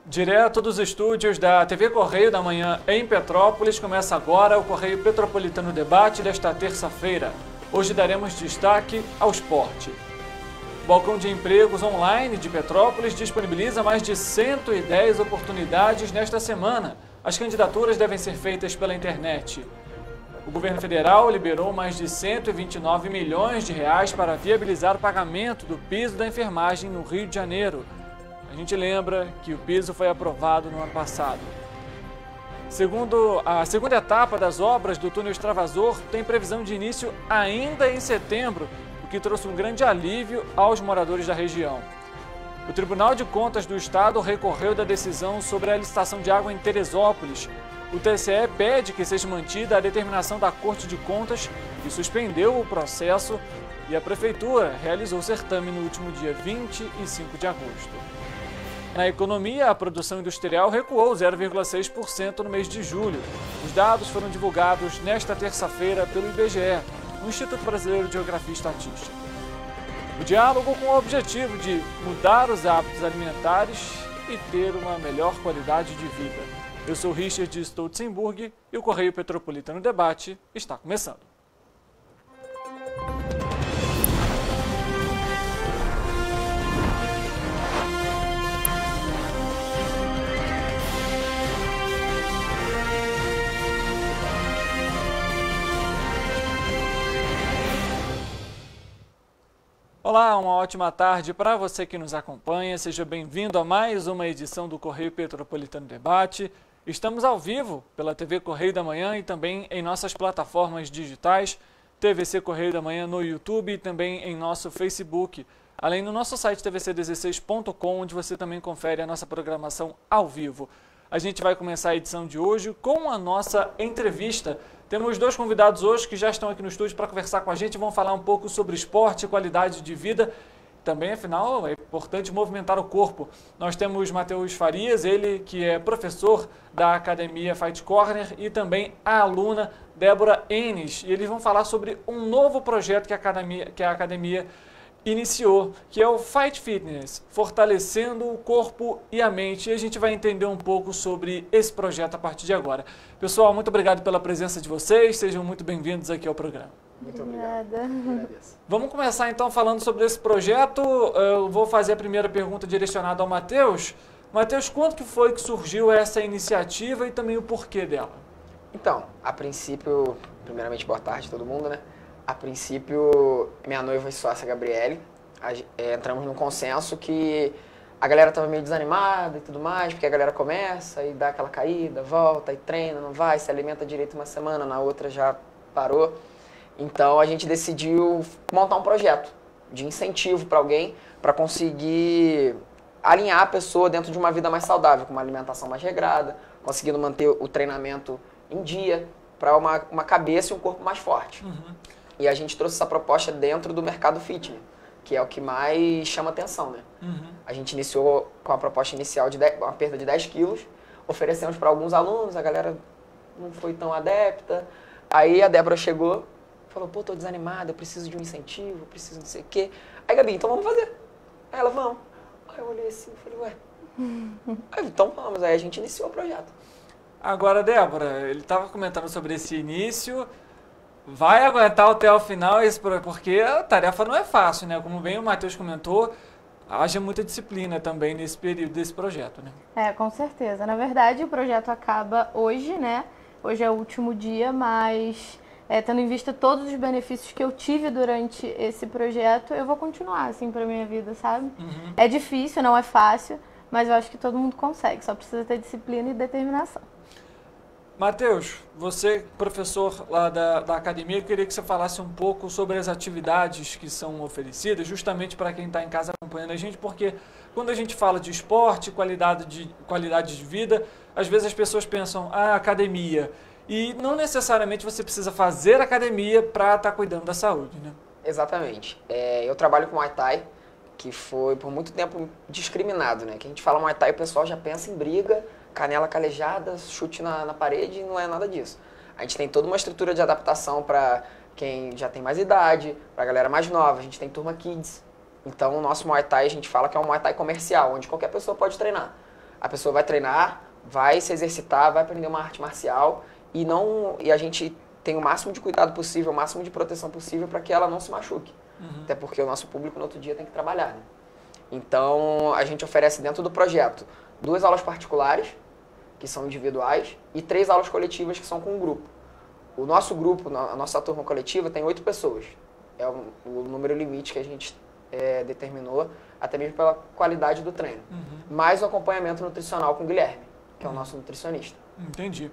Direto dos estúdios da TV Correio da Manhã em Petrópolis, começa agora o Correio Petropolitano Debate desta terça-feira. Hoje daremos destaque ao esporte. O Balcão de Empregos Online de Petrópolis disponibiliza mais de 110 oportunidades nesta semana. As candidaturas devem ser feitas pela internet. O governo federal liberou mais de 129 milhões de reais para viabilizar o pagamento do piso da enfermagem no Rio de Janeiro. A gente lembra que o piso foi aprovado no ano passado. Segundo a segunda etapa das obras do túnel extravasor, tem previsão de início ainda em setembro, o que trouxe um grande alívio aos moradores da região. O Tribunal de Contas do Estado recorreu da decisão sobre a licitação de água em Teresópolis. O TCE pede que seja mantida a determinação da Corte de Contas, que suspendeu o processo, e a Prefeitura realizou o certame no último dia 25 de agosto. Na economia, a produção industrial recuou 0,6% no mês de julho. Os dados foram divulgados nesta terça-feira pelo IBGE, o Instituto Brasileiro de Geografia e Estatística. O diálogo com o objetivo de mudar os hábitos alimentares e ter uma melhor qualidade de vida. Eu sou Richard Stolzenburg e o Correio Petropolitano Debate está começando. Olá, uma ótima tarde para você que nos acompanha. Seja bem-vindo a mais uma edição do Correio Petropolitano Debate. Estamos ao vivo pela TV Correio da Manhã e também em nossas plataformas digitais, TVC Correio da Manhã no YouTube e também em nosso Facebook. Além do nosso site tvc16.com, onde você também confere a nossa programação ao vivo. A gente vai começar a edição de hoje com a nossa entrevista. Temos dois convidados hoje que já estão aqui no estúdio para conversar com a gente, vão falar um pouco sobre esporte e qualidade de vida. Também, afinal, é importante movimentar o corpo. Nós temos Matheus Farias, ele que é professor da Academia Fight Corner, e também a aluna Débora Enes. E eles vão falar sobre um novo projeto que a academia iniciou, que é o Fight Fitness, fortalecendo o corpo e a mente. E a gente vai entender um pouco sobre esse projeto a partir de agora. Pessoal, muito obrigado pela presença de vocês, sejam muito bem-vindos aqui ao programa. Muito obrigado. Vamos começar então falando sobre esse projeto. Eu vou fazer a primeira pergunta direcionada ao Matheus. Matheus, quando que foi que surgiu essa iniciativa e também o porquê dela? Então, a princípio, primeiramente boa tarde a todo mundo, né? A princípio, minha noiva e sócia Gabriele, entramos num consenso que a galera estava meio desanimada e tudo mais, porque a galera começa e dá aquela caída, volta e treina, não vai, se alimenta direito uma semana, na outra já parou. Então a gente decidiu montar um projeto de incentivo para alguém, para conseguir alinhar a pessoa dentro de uma vida mais saudável, com uma alimentação mais regrada, conseguindo manter o treinamento em dia, para uma cabeça e um corpo mais forte. E a gente trouxe essa proposta dentro do mercado fitness, que é o que mais chama atenção, né? A gente iniciou com a proposta inicial de uma perda de 10 quilos, oferecemos para alguns alunos, a galera não foi tão adepta. Aí a Débora chegou, falou, pô, tô desanimada, eu preciso de um incentivo, eu preciso não sei o quê. Aí, Gabi, então vamos fazer. Aí ela, vamos. Aí eu olhei assim e falei, ué. Aí, então vamos. Aí a gente iniciou o projeto. Agora, Débora, ele estava comentando sobre esse início. Vai aguentar até o final, porque a tarefa não é fácil, né? Como bem o Matheus comentou, haja muita disciplina também nesse período desse projeto, né? É, com certeza. Na verdade, o projeto acaba hoje, né? Hoje é o último dia, mas tendo em vista todos os benefícios que eu tive durante esse projeto, eu vou continuar assim pra minha vida, sabe? É difícil, não é fácil, mas eu acho que todo mundo consegue, só precisa ter disciplina e determinação. Matheus, você, professor lá da academia, eu queria que você falasse um pouco sobre as atividades que são oferecidas, justamente para quem está em casa acompanhando a gente, porque quando a gente fala de esporte, qualidade de vida, às vezes as pessoas pensam, academia, e não necessariamente você precisa fazer academia para estar cuidando da saúde, né? Exatamente. Eu trabalho com Muay Thai, que foi por muito tempo discriminado, né? Que a gente fala Muay Thai, o pessoal já pensa em briga, canela calejada, chute na parede, e não é nada disso. A gente tem toda uma estrutura de adaptação para quem já tem mais idade, para a galera mais nova. A gente tem turma Kids. Então, o nosso Muay Thai, a gente fala que é um Muay Thai comercial, onde qualquer pessoa pode treinar. A pessoa vai treinar, vai se exercitar, vai aprender uma arte marcial e a gente tem o máximo de cuidado possível, o máximo de proteção possível para que ela não se machuque. Até porque o nosso público no outro dia tem que trabalhar, né? Então, a gente oferece dentro do projeto 2 aulas particulares, que são individuais, e 3 aulas coletivas, que são com um grupo. O nosso grupo, a nossa turma coletiva, tem 8 pessoas. É o número limite que a gente determinou, até mesmo pela qualidade do treino. Mais o acompanhamento nutricional com o Guilherme, que é o nosso nutricionista. Entendi.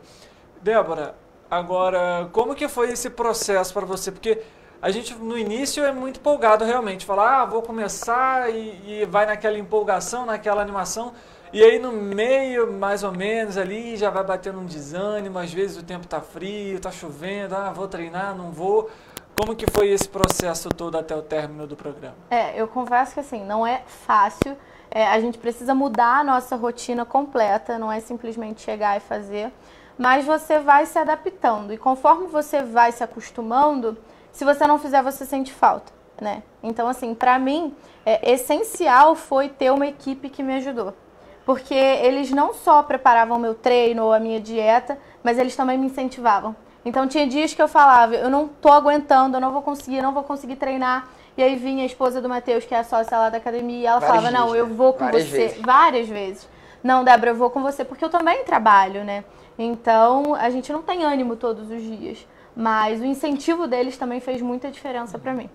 Débora, agora, como que foi esse processo para você? Porque a gente, no início, é muito empolgado realmente. Falar, vou começar e vai naquela empolgação, naquela animação. E aí, no meio, mais ou menos, ali, já vai batendo um desânimo. Às vezes o tempo tá frio, tá chovendo. Vou treinar, não vou. Como que foi esse processo todo até o término do programa? Eu confesso que, assim, não é fácil. A gente precisa mudar a nossa rotina completa. Não é simplesmente chegar e fazer. Mas você vai se adaptando. E conforme você vai se acostumando, se você não fizer, você sente falta, né? Então, assim, pra mim, essencial foi ter uma equipe que me ajudou. Porque eles não só preparavam meu treino ou a minha dieta, mas eles também me incentivavam. Então, tinha dias que eu falava, eu não tô aguentando, eu não vou conseguir treinar. E aí vinha a esposa do Matheus, que é a sócia lá da academia, e ela falava, não, eu vou com você. Várias vezes. Não, Débora, eu vou com você, porque eu também trabalho, né? Então, a gente não tem ânimo todos os dias. Mas o incentivo deles também fez muita diferença para mim.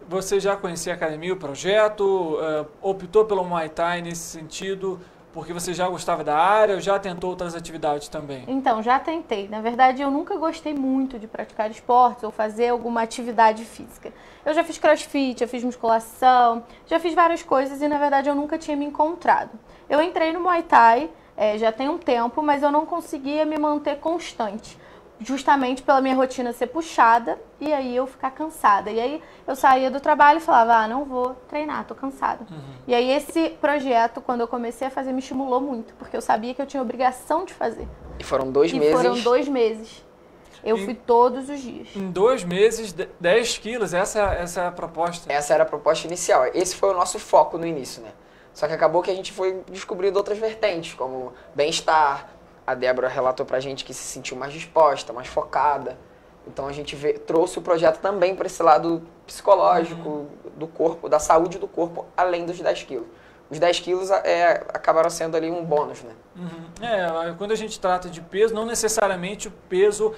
Você já conhecia a academia, o projeto? Optou pelo Muay Thai nesse sentido porque você já gostava da área ou já tentou outras atividades também? Então, já tentei. Na verdade, eu nunca gostei muito de praticar esportes ou fazer alguma atividade física. Eu já fiz crossfit, já fiz musculação, já fiz várias coisas e, na verdade, eu nunca tinha me encontrado. Eu entrei no Muay Thai já tem um tempo, mas eu não conseguia me manter constante. Justamente pela minha rotina ser puxada e aí eu ficar cansada. E aí eu saía do trabalho e falava, não vou treinar, tô cansada. E aí esse projeto, quando eu comecei a fazer, me estimulou muito, porque eu sabia que eu tinha obrigação de fazer. E foram 2 meses? Foram 2 meses. Eu fui todos os dias. Em 2 meses, 10 quilos, essa é a proposta? Essa era a proposta inicial. Esse foi o nosso foco no início, né? Só que acabou que a gente foi descobrindo outras vertentes, como bem-estar. A Débora relatou pra gente que se sentiu mais disposta, mais focada. Então a gente trouxe o projeto também para esse lado psicológico do corpo, da saúde do corpo, além dos 10 quilos. Os 10 quilos acabaram sendo ali um bônus, né? Quando a gente trata de peso, não necessariamente o peso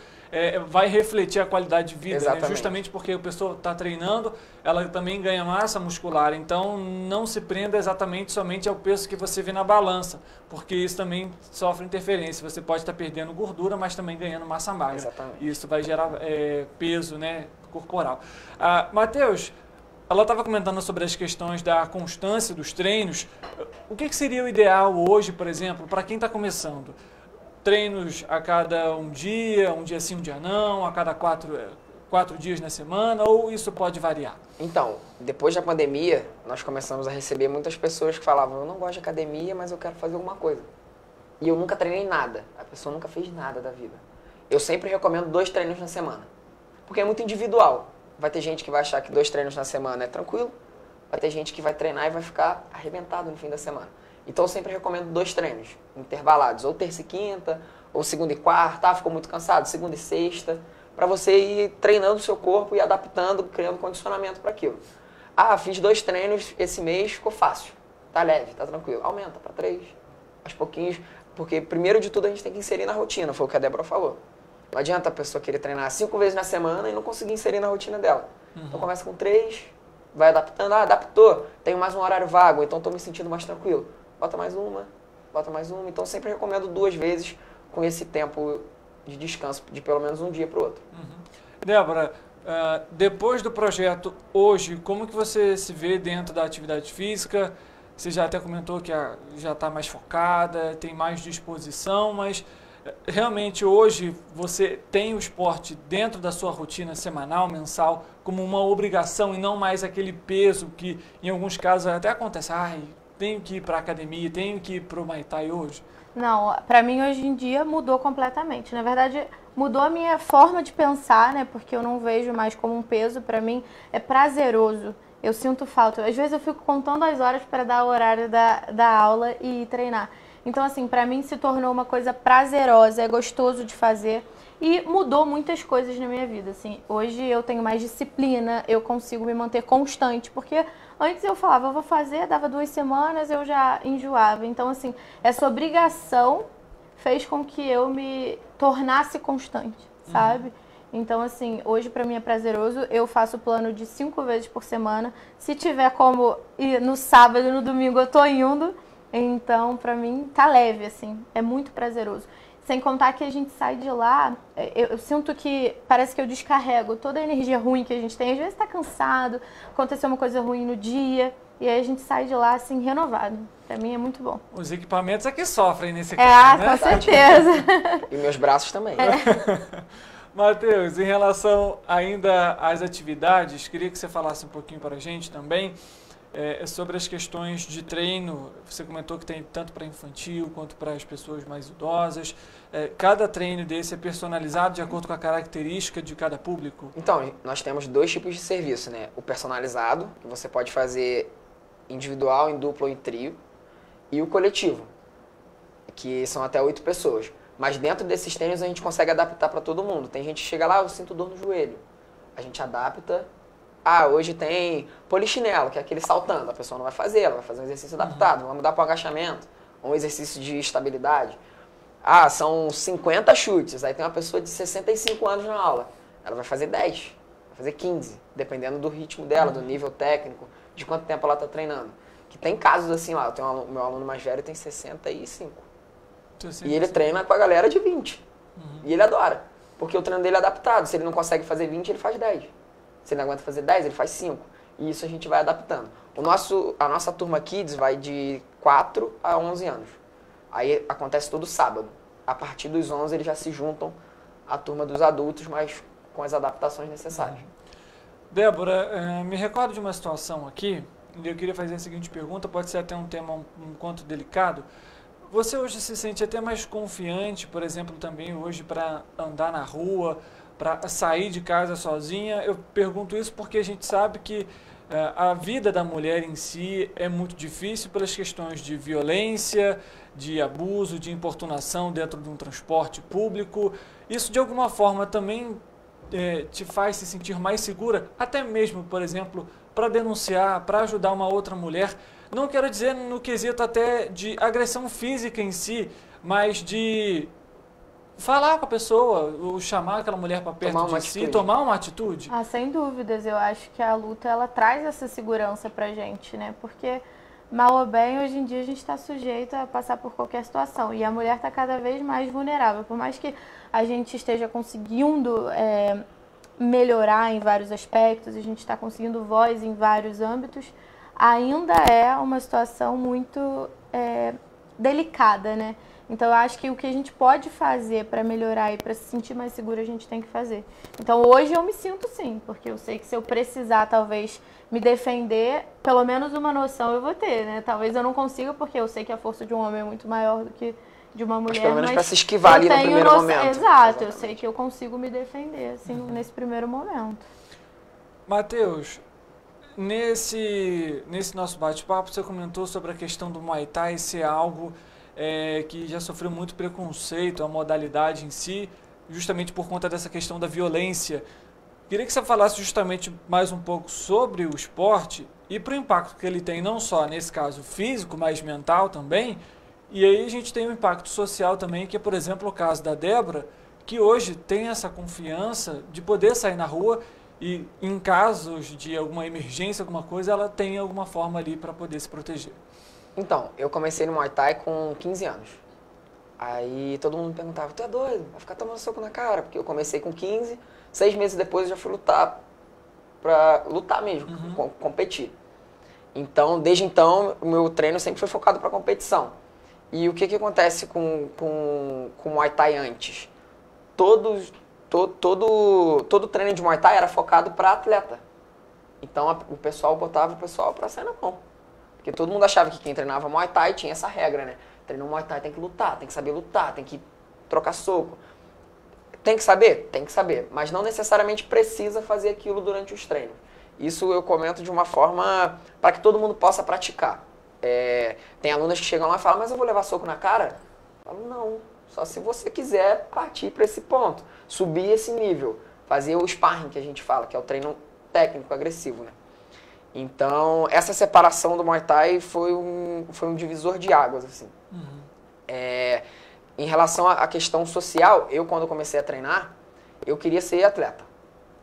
vai refletir a qualidade de vida, né? Justamente porque a pessoa está treinando, ela também ganha massa muscular, então não se prenda exatamente somente ao peso que você vê na balança, porque isso também sofre interferência, você pode estar perdendo gordura, mas também ganhando massa magra. Exatamente. E isso vai gerar peso, né, corporal. Matheus, ela estava comentando sobre as questões da constância dos treinos. O que seria o ideal hoje, por exemplo, para quem está começando? Treinos a cada um dia sim, um dia não, a cada 4 dias na semana, ou isso pode variar? Então, depois da pandemia, nós começamos a receber muitas pessoas que falavam, eu não gosto de academia, mas eu quero fazer alguma coisa. E eu nunca treinei nada, a pessoa nunca fez nada da vida. Eu sempre recomendo 2 treinos na semana, porque é muito individual. Vai ter gente que vai achar que 2 treinos na semana é tranquilo, vai ter gente que vai treinar e vai ficar arrebentado no fim da semana. Então eu sempre recomendo 2 treinos intervalados, ou terça e quinta, ou segunda e quarta, ficou muito cansado, segunda e sexta, para você ir treinando o seu corpo e adaptando, criando condicionamento para aquilo. Fiz 2 treinos esse mês, ficou fácil, tá leve, tá tranquilo. Aumenta para 3, aos pouquinhos, porque primeiro de tudo a gente tem que inserir na rotina, foi o que a Débora falou. Não adianta a pessoa querer treinar 5 vezes na semana e não conseguir inserir na rotina dela. Então começa com 3, vai adaptando, adaptou, tenho mais um horário vago, então estou me sentindo mais tranquilo. Bota mais uma, então sempre recomendo 2 vezes com esse tempo de descanso, de pelo menos um dia para o outro. Débora, depois do projeto hoje, como que você se vê dentro da atividade física? Você já até comentou que já está mais focada, tem mais disposição, mas realmente hoje você tem o esporte dentro da sua rotina semanal, mensal, como uma obrigação e não mais aquele peso que em alguns casos até acontece, tenho que ir para a academia, tenho que ir para o Muay Thai hoje? Não, para mim hoje em dia mudou completamente. Na verdade, mudou a minha forma de pensar, né? Porque eu não vejo mais como um peso, para mim é prazeroso. Eu sinto falta. Às vezes eu fico contando as horas para dar o horário da aula e treinar. Então, assim, pra mim se tornou uma coisa prazerosa, é gostoso de fazer. E mudou muitas coisas na minha vida, assim. Hoje eu tenho mais disciplina, eu consigo me manter constante, porque antes eu falava, eu vou fazer, dava 2 semanas, eu já enjoava. Então, assim, essa obrigação fez com que eu me tornasse constante, sabe? Então, assim, hoje pra mim é prazeroso, eu faço plano de 5 vezes por semana. Se tiver como ir no sábado e no domingo, eu tô indo. Então, pra mim, tá leve, assim, é muito prazeroso. Sem contar que a gente sai de lá, eu sinto que parece que eu descarrego toda a energia ruim que a gente tem. Às vezes tá cansado, aconteceu uma coisa ruim no dia, e aí a gente sai de lá, assim, renovado. Pra mim é muito bom. Os equipamentos é que sofrem nesse caso, né? Com certeza. E meus braços também. Matheus, em relação ainda às atividades, queria que você falasse um pouquinho para a gente também sobre as questões de treino. Você comentou que tem tanto para infantil quanto para as pessoas mais idosas. Cada treino desse é personalizado de acordo com a característica de cada público? Então, nós temos 2 tipos de serviço, né? O personalizado, que você pode fazer individual, em dupla ou em trio, e o coletivo, que são até 8 pessoas. Mas dentro desses treinos a gente consegue adaptar para todo mundo. Tem gente que chega lá, eu sinto dor no joelho. A gente adapta. Hoje tem polichinelo, que é aquele saltando. A pessoa não vai fazer, ela vai fazer um exercício adaptado. Vamos mudar para um agachamento, um exercício de estabilidade. São 50 chutes. Aí tem uma pessoa de 65 anos na aula. Ela vai fazer 10, vai fazer 15, dependendo do ritmo dela, do nível técnico, de quanto tempo ela está treinando. Que tem casos assim lá, meu aluno mais velho tem 65. E ele treina com a galera de 20. E ele adora, porque o treino dele é adaptado. Se ele não consegue fazer 20, ele faz 10. Se ele não aguenta fazer 10, ele faz 5. E isso a gente vai adaptando. A nossa turma Kids vai de 4 a 11 anos. Aí acontece todo sábado. A partir dos 11 eles já se juntam à turma dos adultos, mas com as adaptações necessárias. Débora, me recordo de uma situação aqui, e eu queria fazer a seguinte pergunta, pode ser até um tema um quanto delicado. Você hoje se sente até mais confiante, por exemplo, também hoje para andar na rua, para sair de casa sozinha? Eu pergunto isso porque a gente sabe que a vida da mulher em si é muito difícil pelas questões de violência, de abuso, de importunação dentro de um transporte público. Isso de alguma forma também te faz se sentir mais segura, até mesmo, por exemplo, para denunciar, para ajudar uma outra mulher. Não quero dizer no quesito até de agressão física em si, mas de falar com a pessoa, ou chamar aquela mulher para perto de si, tomar uma atitude. Sem dúvidas, eu acho que a luta ela traz essa segurança pra gente, né? Porque mal ou bem, hoje em dia a gente está sujeito a passar por qualquer situação e a mulher está cada vez mais vulnerável. Por mais que a gente esteja conseguindo melhorar em vários aspectos, a gente está conseguindo voz em vários âmbitos, ainda é uma situação muito delicada, né? Então, eu acho que o que a gente pode fazer para melhorar e para se sentir mais segura, a gente tem que fazer. Então, hoje eu me sinto sim, porque eu sei que se eu precisar, talvez, me defender, pelo menos uma noção eu vou ter, né? Talvez eu não consiga, porque eu sei que a força de um homem é muito maior do que de uma mulher. Mas pelo menos para se esquivar ali no primeiro momento. Exato, exatamente. Eu sei que eu consigo me defender, assim, nesse primeiro momento. Matheus, nesse nosso bate-papo, você comentou sobre a questão do Muay Thai ser algo que já sofreu muito preconceito, a modalidade em si, justamente por conta dessa questão da violência. Queria que você falasse justamente mais um pouco sobre o esporte e para o impacto que ele tem, não só nesse caso físico, mas mental também. E aí a gente tem um impacto social também, que é, por exemplo, o caso da Débora, que hoje tem essa confiança de poder sair na rua e, em casos de alguma emergência, alguma coisa, ela tem alguma forma ali para poder se proteger. Então, eu comecei no Muay Thai com 15 anos. Aí todo mundo me perguntava, tu é doido? Vai ficar tomando soco na cara? Porque eu comecei com 15, 6 meses depois eu já fui lutar, pra lutar mesmo, competir. Então, desde então, o meu treino sempre foi focado para competição. E o que acontece com o Muay Thai antes? Todo treino de Muay Thai era focado para atleta. Então, o pessoal botava o pessoal para sair na mão. Porque todo mundo achava que quem treinava Muay Thai tinha essa regra, né? Treinou Muay Thai tem que lutar, tem que saber lutar, tem que trocar soco. Tem que saber? Tem que saber. Mas não necessariamente precisa fazer aquilo durante os treinos. Isso eu comento de uma forma para que todo mundo possa praticar. Tem alunas que chegam lá e falam, mas eu vou levar soco na cara? Eu falo, não, só se você quiser partir para esse ponto, subir esse nível, fazer o sparring que a gente fala, que é o treino técnico, agressivo, né? Então, essa separação do Muay Thai foi um divisor de águas, assim. Em relação à questão social, quando eu comecei a treinar, eu queria ser atleta.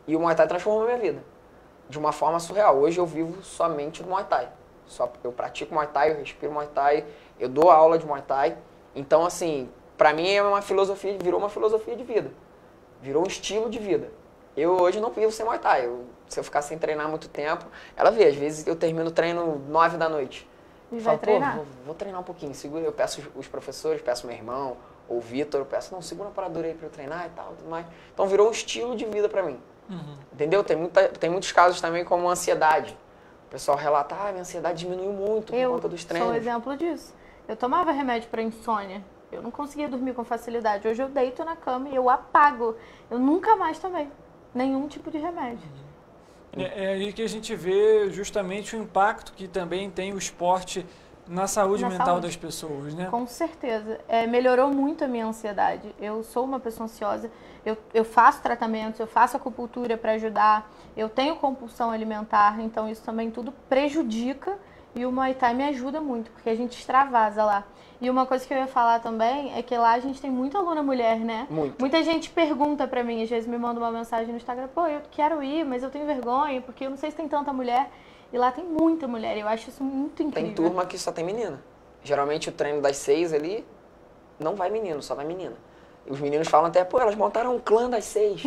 E o Muay Thai transformou a minha vida. De uma forma surreal. Hoje eu vivo somente do Muay Thai. Eu pratico Muay Thai, eu respiro Muay Thai, eu dou aula de Muay Thai. Então, assim, pra mim virou uma filosofia de vida. Virou um estilo de vida. Eu hoje não vivo sem Muay Thai. Se eu ficar sem treinar muito tempo, ela vê, às vezes eu termino o treino 9 da noite. E vai treinar? Vou treinar um pouquinho. Eu peço os professores, peço meu irmão, ou o Vitor, eu peço, segura a paradura aí pra eu treinar e tal, tudo mais. Então virou um estilo de vida pra mim. Entendeu? Tem muitos casos também como ansiedade. O pessoal relata, minha ansiedade diminuiu muito por conta dos treinos. Eu sou um exemplo disso. Eu tomava remédio pra insônia. Eu não conseguia dormir com facilidade. Hoje eu deito na cama e eu apago. Eu nunca mais tomei nenhum tipo de remédio. É aí que a gente vê justamente o impacto que também tem o esporte na saúde mental das pessoas, né? Com certeza. Melhorou muito a minha ansiedade. Eu sou uma pessoa ansiosa, eu faço tratamentos, eu faço acupuntura para ajudar, eu tenho compulsão alimentar, então isso também tudo prejudica e o Muay Thai me ajuda muito, porque a gente extravasa lá. E uma coisa que eu ia falar também é que lá a gente tem muita aluna mulher, né? Muita gente pergunta pra mim, às vezes me manda uma mensagem no Instagram, pô, eu quero ir, mas eu tenho vergonha, porque eu não sei se tem tanta mulher. E lá tem muita mulher, eu acho isso muito incrível. Tem turma que só tem menina. Geralmente o treino das 6 ali, não vai menino, só vai menina. E os meninos falam até, pô, elas montaram um clã das 6.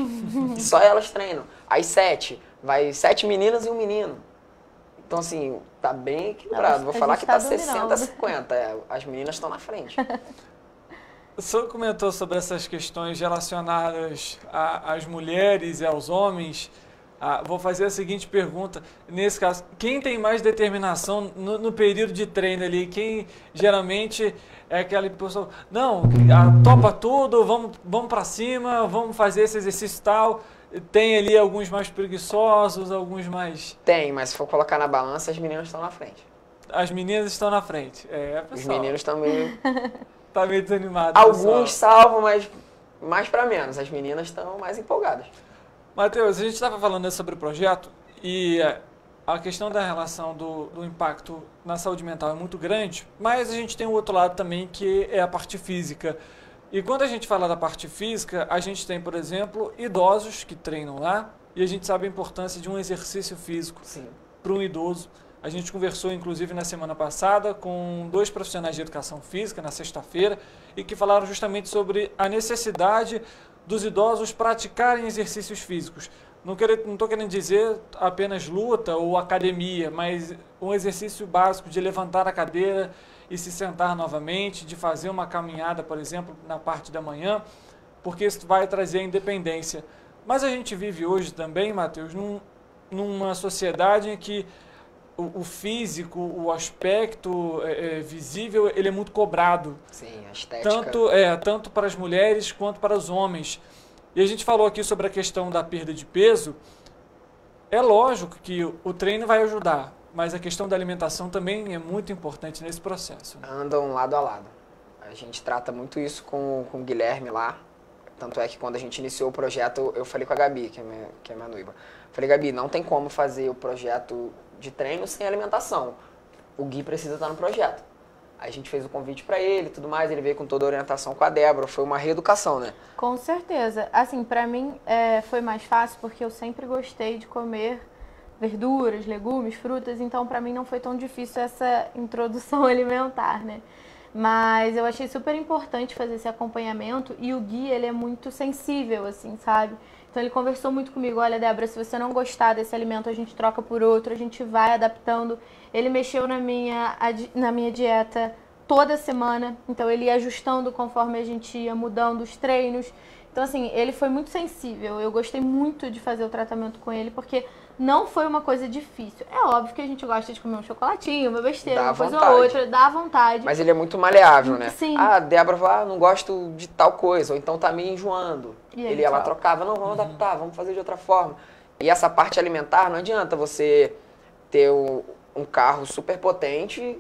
E só elas treinam. Às 7, vai 7 meninas e um menino. Então, assim, tá bem equilibrado. Vou falar que tá 60-50. As meninas estão na frente. O senhor comentou sobre essas questões relacionadas às mulheres e aos homens. Vou fazer a seguinte pergunta. Nesse caso, quem tem mais determinação no período de treino ali? Quem geralmente é aquela pessoa, não, topa tudo, vamos para cima, vamos fazer esse exercício e tal. Tem ali alguns mais preguiçosos, alguns mais... Tem, mas se for colocar na balança, as meninas estão na frente. As meninas estão na frente. Pessoal, os meninos estão meio... Tá meio desanimado. Alguns salvam, mas mais para menos. As meninas estão mais empolgadas. Matheus, a gente estava falando sobre o projeto e a questão da relação do impacto na saúde mental é muito grande, mas a gente tem o outro lado também, que é a parte física. E quando a gente fala da parte física, a gente tem, por exemplo, idosos que treinam lá e a gente sabe a importância de um exercício físico para um idoso. A gente conversou, inclusive, na semana passada com 2 profissionais de educação física, na sexta-feira, e que falaram justamente sobre a necessidade dos idosos praticarem exercícios físicos. Não estou querendo dizer apenas luta ou academia, mas um exercício básico de levantar a cadeira e se sentar novamente, de fazer uma caminhada, por exemplo, na parte da manhã, porque isso vai trazer a independência. Mas a gente vive hoje também, Matheus, numa sociedade em que o físico, o aspecto visível, ele é muito cobrado. Sim, a estética. Tanto para as mulheres quanto para os homens. E a gente falou aqui sobre a questão da perda de peso. É lógico que o treino vai ajudar, mas a questão da alimentação também é muito importante nesse processo. Andam lado a lado. A gente trata muito isso com o Guilherme lá. Tanto é que quando a gente iniciou o projeto, eu falei com a Gabi, que é minha noiva. Falei, Gabi, não tem como fazer o projeto de treino sem alimentação. O Gui precisa estar no projeto. Aí a gente fez o convite para ele e tudo mais, ele veio com toda a orientação com a Débora, foi uma reeducação, né? Com certeza. Assim, para mim foi mais fácil porque eu sempre gostei de comer verduras, legumes, frutas, então para mim não foi tão difícil essa introdução alimentar, né? Mas eu achei super importante fazer esse acompanhamento e o Gui, ele é muito sensível, assim, sabe? Então ele conversou muito comigo, olha, Débora, se você não gostar desse alimento, a gente troca por outro, a gente vai adaptando. Ele mexeu na minha dieta toda semana, então ele ia ajustando conforme a gente ia mudando os treinos. Então, assim, ele foi muito sensível. Eu gostei muito de fazer o tratamento com ele, porque não foi uma coisa difícil. É óbvio que a gente gosta de comer um chocolatinho, uma besteira, uma coisa ou outra, dá vontade. Mas ele é muito maleável, né? Sim. Ah, Débora fala, não gosto de tal coisa, ou então tá me enjoando. E ela trocava, não, vamos adaptar, vamos fazer de outra forma. E essa parte alimentar, não adianta você ter um carro super potente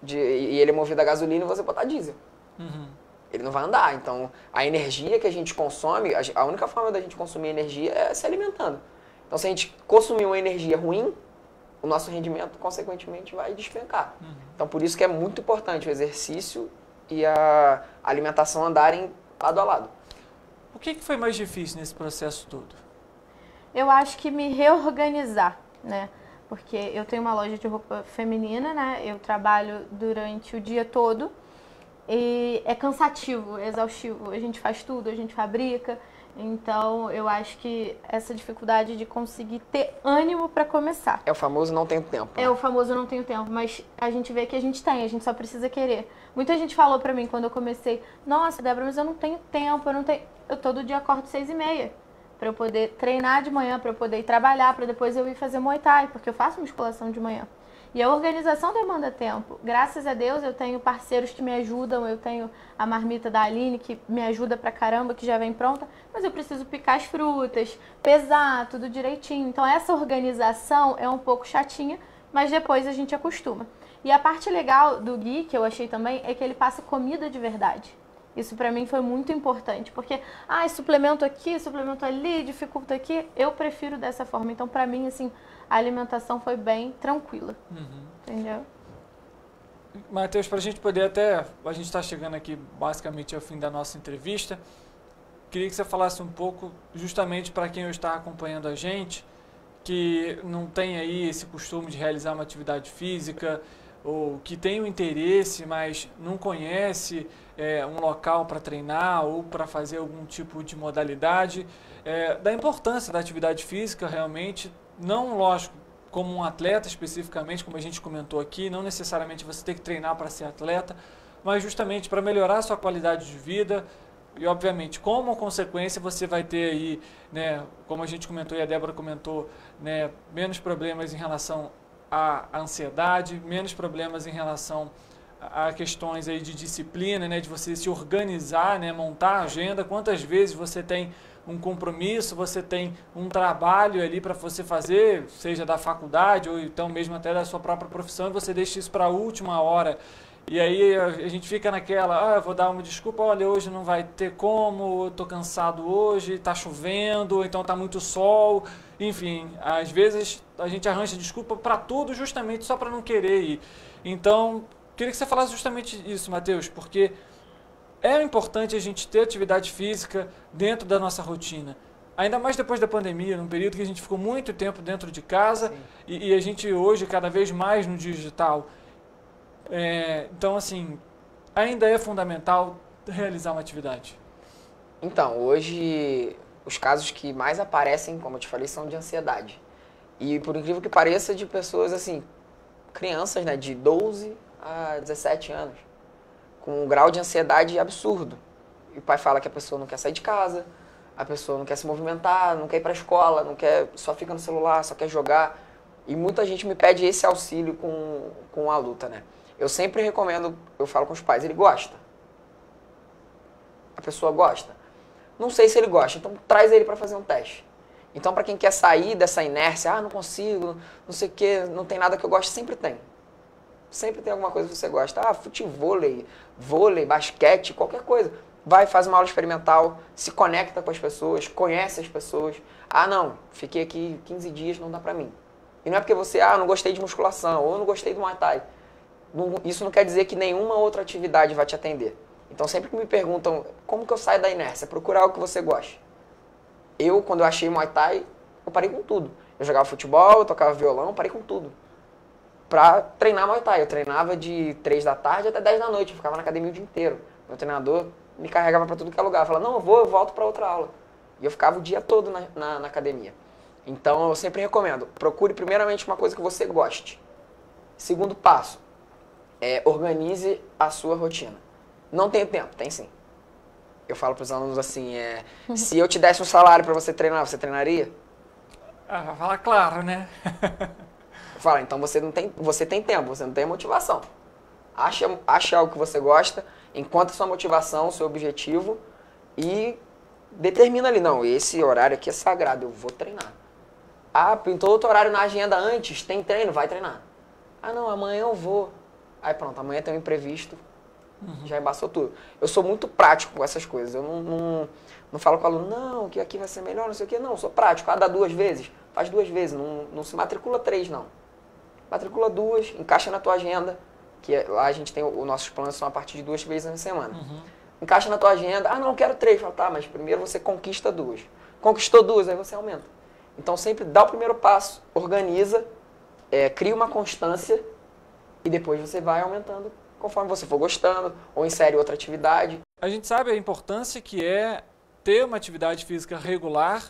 e ele é movido a gasolina e você botar diesel. Uhum. Ele não vai andar. Então, a energia que a gente consome, a única forma da gente consumir energia é se alimentando. Então, se a gente consumir uma energia ruim, o nosso rendimento, consequentemente, vai despencar. Uhum. Então, por isso que é muito importante o exercício e a alimentação andarem lado a lado. O que foi mais difícil nesse processo todo? Eu acho que me reorganizar, né? Porque eu tenho uma loja de roupa feminina, né? Eu trabalho durante o dia todo e é cansativo, é exaustivo. A gente faz tudo, a gente fabrica. Então, eu acho que essa dificuldade de conseguir ter ânimo para começar. É o famoso não tenho tempo. Né? É o famoso não tenho tempo, mas a gente vê que a gente tem, a gente só precisa querer. Muita gente falou pra mim quando eu comecei, nossa, Débora, mas eu não tenho tempo, eu todo dia acordo 6h30 para eu poder treinar de manhã, para eu poder ir trabalhar, para depois eu ir fazer Muay Thai, porque eu faço musculação de manhã. E a organização demanda tempo. Graças a Deus eu tenho parceiros que me ajudam, eu tenho a marmita da Aline que me ajuda pra caramba, que já vem pronta, mas eu preciso picar as frutas, pesar, tudo direitinho. Então essa organização é um pouco chatinha, mas depois a gente acostuma. E a parte legal do Gui, que eu achei também, é que ele passa comida de verdade. Isso pra mim foi muito importante, porque, suplemento aqui, suplemento ali, dificulta aqui, eu prefiro dessa forma. Então pra mim, assim, a alimentação foi bem tranquila, entendeu? Matheus, para a gente poder a gente está chegando aqui basicamente ao fim da nossa entrevista, queria que você falasse um pouco, justamente para quem está acompanhando a gente, que não tem aí esse costume de realizar uma atividade física, ou que tem o interesse, mas não conhece um local para treinar ou para fazer algum tipo de modalidade, da importância da atividade física realmente, não, lógico, como um atleta especificamente, como a gente comentou aqui, não necessariamente você tem que treinar para ser atleta, mas justamente para melhorar a sua qualidade de vida e, obviamente, como consequência você vai ter aí, né, como a gente comentou e a Débora comentou, né, menos problemas em relação à ansiedade, menos problemas em relação a questões aí de disciplina, né, de você se organizar, né, montar a agenda, quantas vezes você tem um compromisso, você tem um trabalho ali para você fazer, seja da faculdade ou então mesmo até da sua própria profissão, e você deixa isso para a última hora. E aí a gente fica naquela, vou dar uma desculpa, olha, hoje não vai ter como, eu tô cansado hoje, está chovendo, então está muito sol, enfim, às vezes a gente arranja desculpa para tudo justamente só para não querer ir. Então, queria que você falasse justamente isso, Matheus, porque é importante a gente ter atividade física dentro da nossa rotina. Ainda mais depois da pandemia, num período que a gente ficou muito tempo dentro de casa e a gente hoje cada vez mais no digital. Então, assim, ainda é fundamental realizar uma atividade. Então, hoje os casos que mais aparecem, como eu te falei, são de ansiedade. E por incrível que pareça, de pessoas assim, crianças, né, de 12 a 17 anos. Com um grau de ansiedade absurdo. E o pai fala que a pessoa não quer sair de casa, a pessoa não quer se movimentar, não quer ir para a escola, não quer, só fica no celular, só quer jogar. E muita gente me pede esse auxílio com a luta, né? Eu sempre recomendo, eu falo com os pais, ele gosta. A pessoa gosta. Não sei se ele gosta, então traz ele para fazer um teste. Então, para quem quer sair dessa inércia, não consigo, não sei o quê, não tem nada que eu gosto, sempre tem. Sempre tem alguma coisa que você gosta. Futevôlei, vôlei, basquete, qualquer coisa. Vai, faz uma aula experimental, se conecta com as pessoas, conhece as pessoas. Não, fiquei aqui 15 dias, não dá pra mim. E não é porque você, não gostei de musculação, ou não gostei do Muay Thai. Isso não quer dizer que nenhuma outra atividade vai te atender. Então, sempre que me perguntam, como que eu saio da inércia? Procurar algo que você goste. Eu, quando eu achei Muay Thai, eu parei com tudo. Eu jogava futebol, eu tocava violão, parei com tudo. Pra treinar Muay Thai. Eu treinava de 3 da tarde até 10 da noite. Eu ficava na academia o dia inteiro. Meu treinador me carregava pra tudo que é lugar. Eu falava, não, eu volto pra outra aula. E eu ficava o dia todo na academia. Então, eu sempre recomendo. Procure primeiramente uma coisa que você goste. Segundo passo, organize a sua rotina. Não tenho tempo, tem sim. Eu falo pros alunos assim, se eu te desse um salário pra você treinar, você treinaria? Vai falar claro, né? Fala, então você tem tempo, você não tem motivação. Ache algo que você gosta, encontre sua motivação, seu objetivo e determina ali, não, esse horário aqui é sagrado, eu vou treinar. Pintou outro horário na agenda antes, tem treino, vai treinar. Não, amanhã eu vou. Aí pronto, amanhã tem um imprevisto, já embaçou tudo. Eu sou muito prático com essas coisas. Eu não falo com o aluno, não, que aqui vai ser melhor, não sei o quê. Não, eu sou prático. Ah, dá 2 vezes? Faz 2 vezes. Não se matricula 3, não. Matricula 2, encaixa na tua agenda, que lá a gente tem, os nossos planos são a partir de 2 vezes na semana. Encaixa na tua agenda. Ah, não, eu quero 3. Fala, tá, mas primeiro você conquista 2. Conquistou 2, aí você aumenta. Então sempre dá o primeiro passo, organiza, cria uma constância e depois você vai aumentando conforme você for gostando ou insere outra atividade. A gente sabe a importância que é ter uma atividade física regular,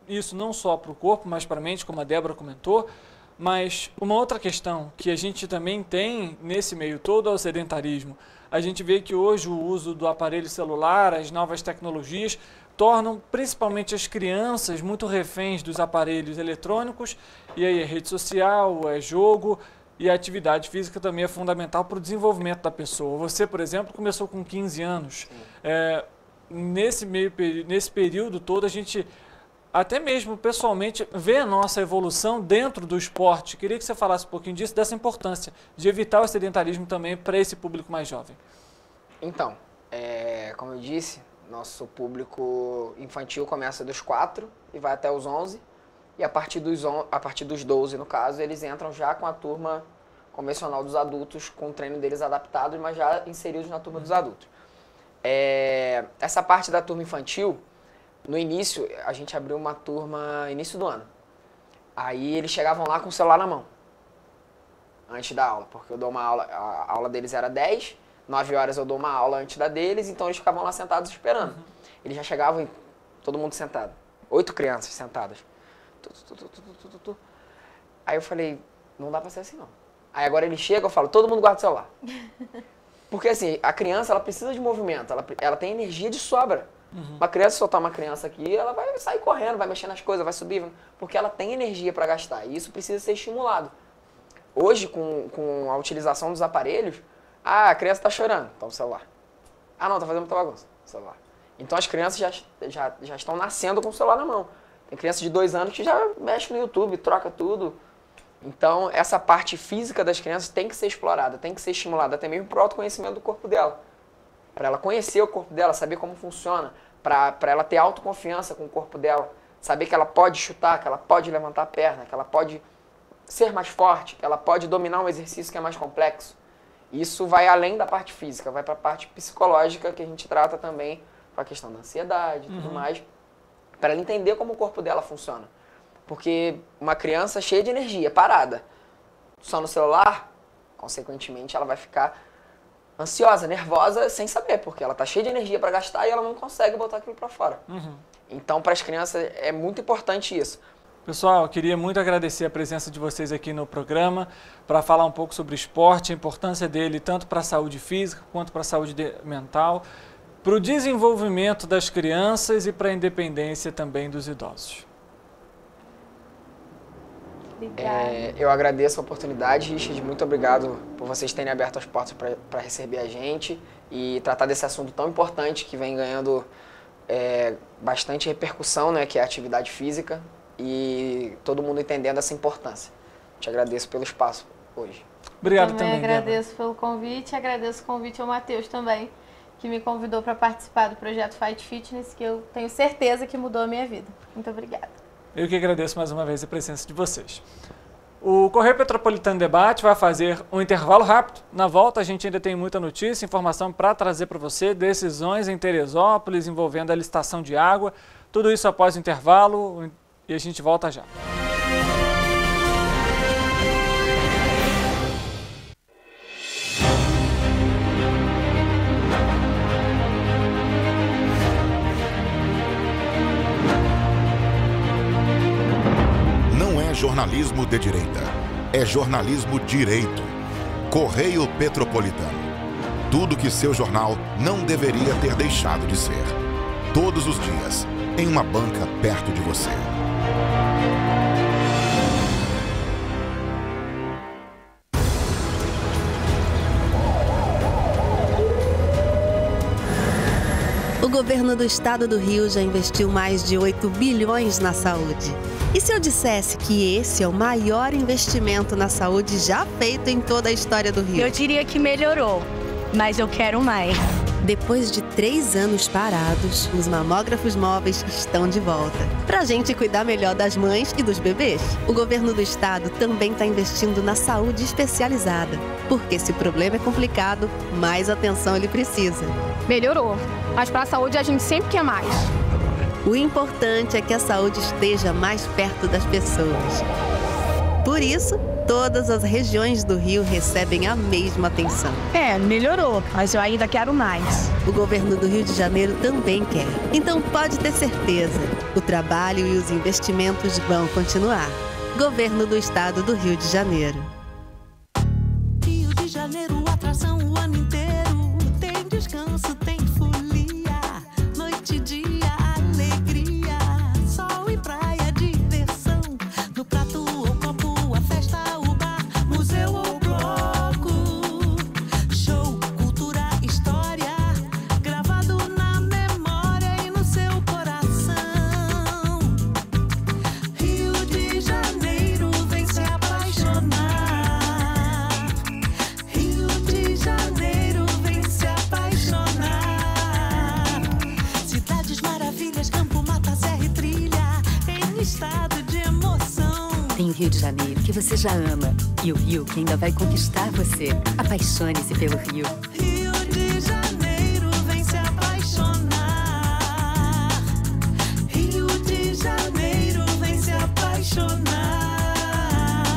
isso não só para o corpo, mas para a mente, como a Débora comentou, mas uma outra questão que a gente também tem nesse meio todo é o sedentarismo. A gente vê que hoje o uso do aparelho celular, as novas tecnologias, tornam principalmente as crianças muito reféns dos aparelhos eletrônicos, e aí é rede social, é jogo, e a atividade física também é fundamental para o desenvolvimento da pessoa. Você, por exemplo, começou com 15 anos. Nesse período todo, a gente, até mesmo pessoalmente, vê a nossa evolução dentro do esporte. Queria que você falasse um pouquinho disso, dessa importância de evitar o sedentarismo também para esse público mais jovem. Então, como eu disse, nosso público infantil começa dos 4 e vai até os 11. E a partir dos 12, no caso, eles entram já com a turma convencional dos adultos, com o treino deles adaptado, mas já inseridos na turma dos adultos. Essa parte da turma infantil, no início, a gente abriu uma turma início do ano. Aí eles chegavam lá com o celular na mão, antes da aula, porque eu dou uma aula, a aula deles era 10, 9 horas eu dou uma aula antes da deles, então eles ficavam lá sentados esperando. Eles já chegavam, todo mundo sentado, 8 crianças sentadas. Aí eu falei, não dá pra ser assim não. Aí agora ele chega, eu falo, todo mundo guarda o celular. Porque assim, a criança, ela precisa de movimento, ela tem energia de sobra. Uma criança, soltar uma criança aqui, ela vai sair correndo, vai mexer nas coisas, vai subir, porque ela tem energia para gastar, e isso precisa ser estimulado. Hoje, com a utilização dos aparelhos, a criança tá chorando, tá o celular. Ah não, tá fazendo muita bagunça, celular. Então as crianças já estão nascendo com o celular na mão. Tem criança de 2 anos que já mexe no YouTube, troca tudo. Então, essa parte física das crianças tem que ser explorada, tem que ser estimulada, até mesmo para o autoconhecimento do corpo dela. Para ela conhecer o corpo dela, saber como funciona, para ela ter autoconfiança com o corpo dela, saber que ela pode chutar, que ela pode levantar a perna, que ela pode ser mais forte, que ela pode dominar um exercício que é mais complexo. Isso vai além da parte física, vai para a parte psicológica, que a gente trata também com a questão da ansiedade e tudo mais, para ela entender como o corpo dela funciona. Porque uma criança cheia de energia, parada, só no celular, consequentemente ela vai ficar ansiosa, nervosa, sem saber, porque ela está cheia de energia para gastar e ela não consegue botar aquilo para fora. Então, para as crianças é muito importante isso. Pessoal, eu queria muito agradecer a presença de vocês aqui no programa para falar um pouco sobre esporte, a importância dele tanto para a saúde física quanto para a saúde mental, para o desenvolvimento das crianças e para a independência também dos idosos. Eu agradeço a oportunidade, Richard, muito obrigado por vocês terem aberto as portas para receber a gente e tratar desse assunto tão importante que vem ganhando bastante repercussão, né, que é a atividade física, e todo mundo entendendo essa importância. Te agradeço pelo espaço hoje. Obrigado também, agradeço pelo convite, agradeço o convite ao Matheus também, que me convidou para participar do projeto Fight Fitness, que eu tenho certeza que mudou a minha vida. Muito obrigada. Eu que agradeço mais uma vez a presença de vocês. O Correio Petropolitano Debate vai fazer um intervalo rápido. Na volta a gente ainda tem muita notícia, informação para trazer para você, decisões em Teresópolis envolvendo a licitação de água. Tudo isso após o intervalo e a gente volta já. Jornalismo de direita. É jornalismo direito. Correio Petropolitano. Tudo que seu jornal não deveria ter deixado de ser. Todos os dias, em uma banca perto de você. O governo do estado do Rio já investiu mais de 8 bilhões na saúde. E se eu dissesse que esse é o maior investimento na saúde já feito em toda a história do Rio? Eu diria que melhorou, mas eu quero mais. Depois de 3 anos parados, os mamógrafos móveis estão de volta. Pra gente cuidar melhor das mães e dos bebês. O governo do estado também está investindo na saúde especializada. Porque se o problema é complicado, mais atenção ele precisa. Melhorou, mas para a saúde a gente sempre quer mais. O importante é que a saúde esteja mais perto das pessoas. Por isso, todas as regiões do Rio recebem a mesma atenção. Melhorou, mas eu ainda quero mais. O governo do Rio de Janeiro também quer. Então pode ter certeza, o trabalho e os investimentos vão continuar. Governo do Estado do Rio de Janeiro. Rio de Janeiro, atração o ano inteiro. Tem descanso, tem folia, noite e dia. Tem o Rio de Janeiro, que você já ama. E o Rio, que ainda vai conquistar você. Apaixone-se pelo Rio. Rio de Janeiro, vem se apaixonar. Rio de Janeiro, vem se apaixonar.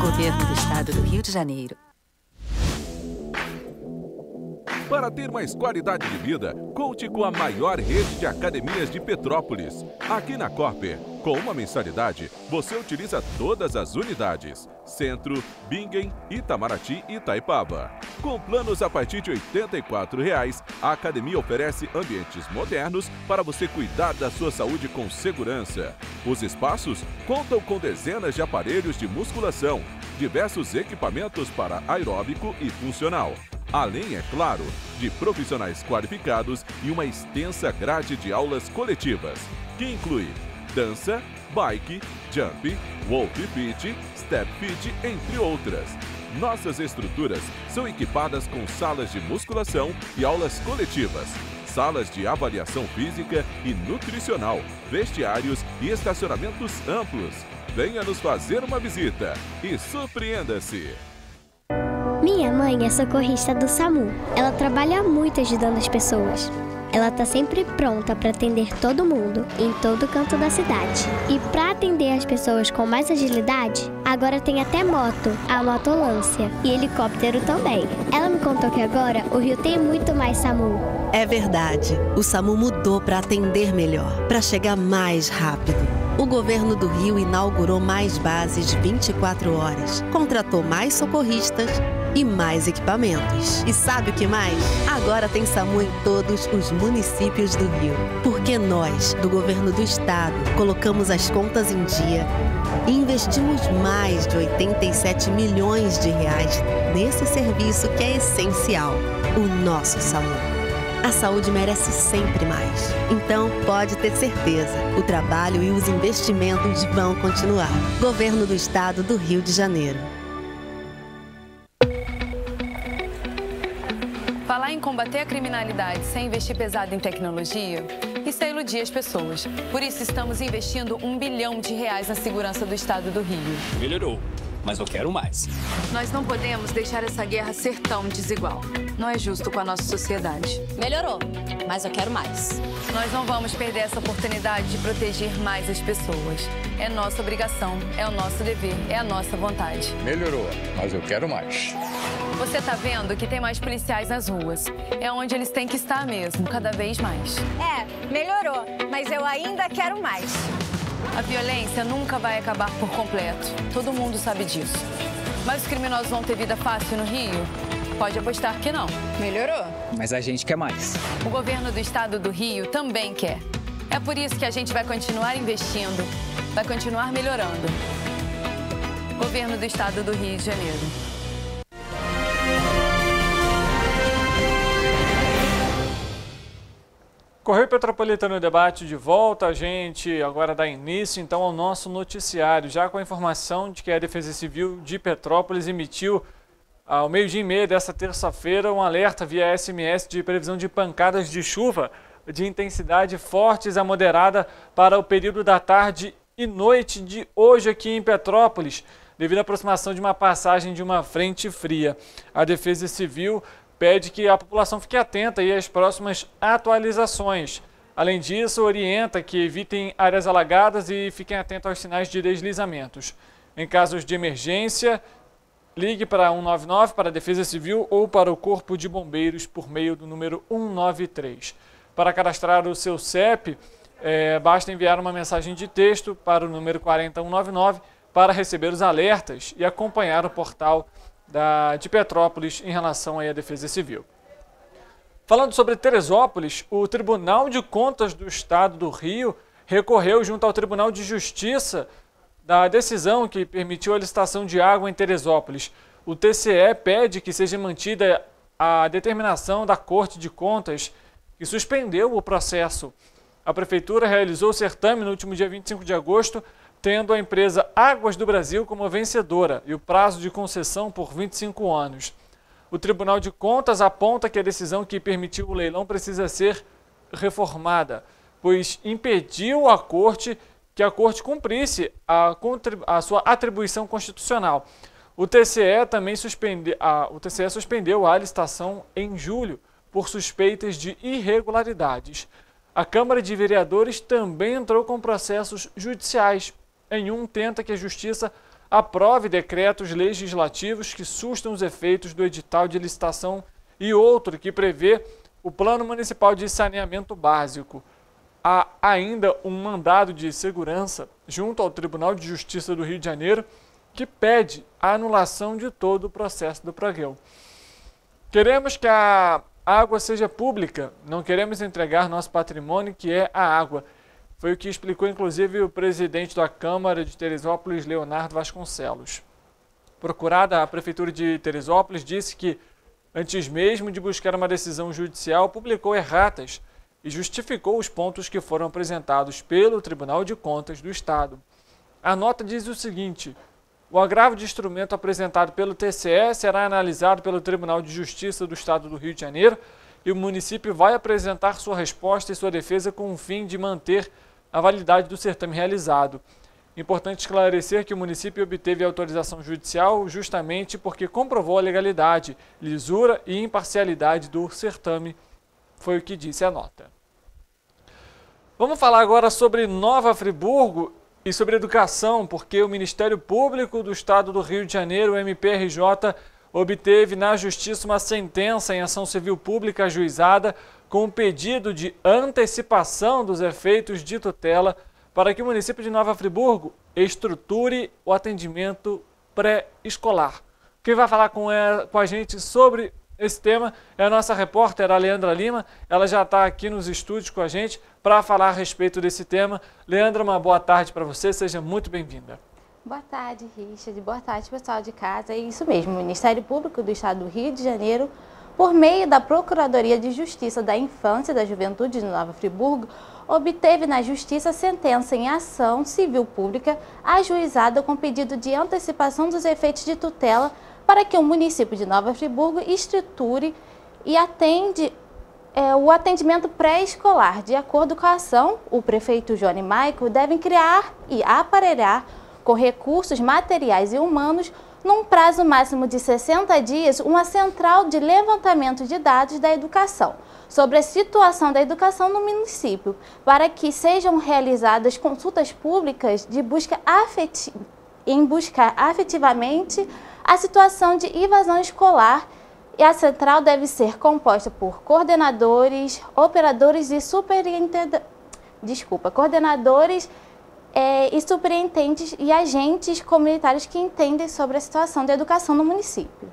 Governo do Estado do Rio de Janeiro. Para ter mais qualidade de vida, conte com a maior rede de academias de Petrópolis. Aqui na Corper, com uma mensalidade, você utiliza todas as unidades. Centro, Bingen, Itamaraty e Itaipava. Com planos a partir de R$ 84,00, a academia oferece ambientes modernos para você cuidar da sua saúde com segurança. Os espaços contam com dezenas de aparelhos de musculação, diversos equipamentos para aeróbico e funcional. Além, é claro, de profissionais qualificados e uma extensa grade de aulas coletivas, que inclui dança, bike, jump, wolf fit, step fit, entre outras. Nossas estruturas são equipadas com salas de musculação e aulas coletivas, salas de avaliação física e nutricional, vestiários e estacionamentos amplos. Venha nos fazer uma visita e surpreenda-se! Minha mãe é socorrista do SAMU. Ela trabalha muito ajudando as pessoas. Ela está sempre pronta para atender todo mundo, em todo canto da cidade. E para atender as pessoas com mais agilidade, agora tem até moto, a motolância, e helicóptero também. Ela me contou que agora o Rio tem muito mais SAMU. É verdade, o SAMU mudou para atender melhor, para chegar mais rápido. O governo do Rio inaugurou mais bases 24 horas, contratou mais socorristas e mais equipamentos. E sabe o que mais? Agora tem SAMU em todos os municípios do Rio. Porque nós, do governo do estado, colocamos as contas em dia e investimos mais de 87 milhões de reais nesse serviço que é essencial, o nosso SAMU. A saúde merece sempre mais. Então, pode ter certeza, o trabalho e os investimentos vão continuar. Governo do Estado do Rio de Janeiro. Falar em combater a criminalidade sem investir pesado em tecnologia, isso é iludir as pessoas. Por isso, estamos investindo R$1 bilhão na segurança do Estado do Rio. Melhorou, mas eu quero mais. Nós não podemos deixar essa guerra ser tão desigual. Não é justo com a nossa sociedade. Melhorou, mas eu quero mais. Nós não vamos perder essa oportunidade de proteger mais as pessoas. É nossa obrigação, é o nosso dever, é a nossa vontade. Melhorou, mas eu quero mais. Você tá vendo que tem mais policiais nas ruas. É onde eles têm que estar mesmo, cada vez mais. Melhorou, mas eu ainda quero mais. A violência nunca vai acabar por completo. Todo mundo sabe disso. Mas os criminosos vão ter vida fácil no Rio? Pode apostar que não. Melhorou. Mas a gente quer mais. O governo do Estado do Rio também quer. É por isso que a gente vai continuar investindo, vai continuar melhorando. Governo do Estado do Rio de Janeiro. Correio Petropolitano Debate de volta, a gente agora dá início então ao nosso noticiário, já com a informação de que a Defesa Civil de Petrópolis emitiu ao 12h30 desta terça-feira um alerta via SMS de previsão de pancadas de chuva de intensidade fortes a moderada para o período da tarde e noite de hoje aqui em Petrópolis, devido à aproximação de uma passagem de uma frente fria. A Defesa Civil pede que a população fique atenta aí às próximas atualizações. Além disso, orienta que evitem áreas alagadas e fiquem atentos aos sinais de deslizamentos. Em casos de emergência, ligue para 199 para a Defesa Civil ou para o Corpo de Bombeiros por meio do número 193. Para cadastrar o seu CEP, basta enviar uma mensagem de texto para o número 40199 para receber os alertas e acompanhar o portal de Petrópolis em relação à Defesa Civil. Falando sobre Teresópolis, o Tribunal de Contas do Estado do Rio recorreu junto ao Tribunal de Justiça da decisão que permitiu a licitação de água em Teresópolis. O TCE pede que seja mantida a determinação da Corte de Contas que suspendeu o processo. A Prefeitura realizou o certame no último dia 25 de agosto, tendo a empresa Águas do Brasil como vencedora e o prazo de concessão por 25 anos. O Tribunal de Contas aponta que a decisão que permitiu o leilão precisa ser reformada, pois impediu que a Corte cumprisse a sua atribuição constitucional. O TCE também suspendeu a licitação em julho por suspeitas de irregularidades. A Câmara de Vereadores também entrou com processos judiciais. Em um, tenta que a Justiça aprove decretos legislativos que sustam os efeitos do edital de licitação e outro que prevê o Plano Municipal de Saneamento Básico. Há ainda um mandado de segurança junto ao Tribunal de Justiça do Rio de Janeiro que pede a anulação de todo o processo do pregão. Queremos que a água seja pública, não queremos entregar nosso patrimônio, que é a água. Foi o que explicou, inclusive, o presidente da Câmara de Teresópolis, Leonardo Vasconcelos. Procurada, a Prefeitura de Teresópolis disse que, antes mesmo de buscar uma decisão judicial, publicou erratas e justificou os pontos que foram apresentados pelo Tribunal de Contas do Estado. A nota diz o seguinte: o agravo de instrumento apresentado pelo TCE será analisado pelo Tribunal de Justiça do Estado do Rio de Janeiro e o município vai apresentar sua resposta e sua defesa com o fim de manter a validade do certame realizado. Importante esclarecer que o município obteve a autorização judicial justamente porque comprovou a legalidade, lisura e imparcialidade do certame, foi o que disse a nota. Vamos falar agora sobre Nova Friburgo e sobre educação, porque o Ministério Público do Estado do Rio de Janeiro, o MPRJ, obteve na Justiça uma sentença em ação civil pública ajuizada com um pedido de antecipação dos efeitos de tutela para que o município de Nova Friburgo estruture o atendimento pré-escolar. Quem vai falar com a gente sobre esse tema é a nossa repórter, a Leandra Lima. Ela já está aqui nos estúdios com a gente para falar a respeito desse tema. Leandra, uma boa tarde para você, seja muito bem-vinda. Boa tarde, Richard. Boa tarde, pessoal de casa. É isso mesmo, o Ministério Público do Estado do Rio de Janeiro, por meio da Procuradoria de Justiça da Infância e da Juventude de Nova Friburgo, obteve na Justiça sentença em ação civil pública ajuizada com pedido de antecipação dos efeitos de tutela para que o município de Nova Friburgo estruture e atende o atendimento pré-escolar. De acordo com a ação, o prefeito Johnny Maico deve criar e aparelhar com recursos materiais e humanos, num prazo máximo de 60 dias, uma central de levantamento de dados da educação, sobre a situação da educação no município, para que sejam realizadas consultas públicas de buscar afetivamente a situação de evasão escolar, e a central deve ser composta por coordenadores, operadores e coordenadores e superintendentes e agentes comunitários que entendem sobre a situação da educação no município.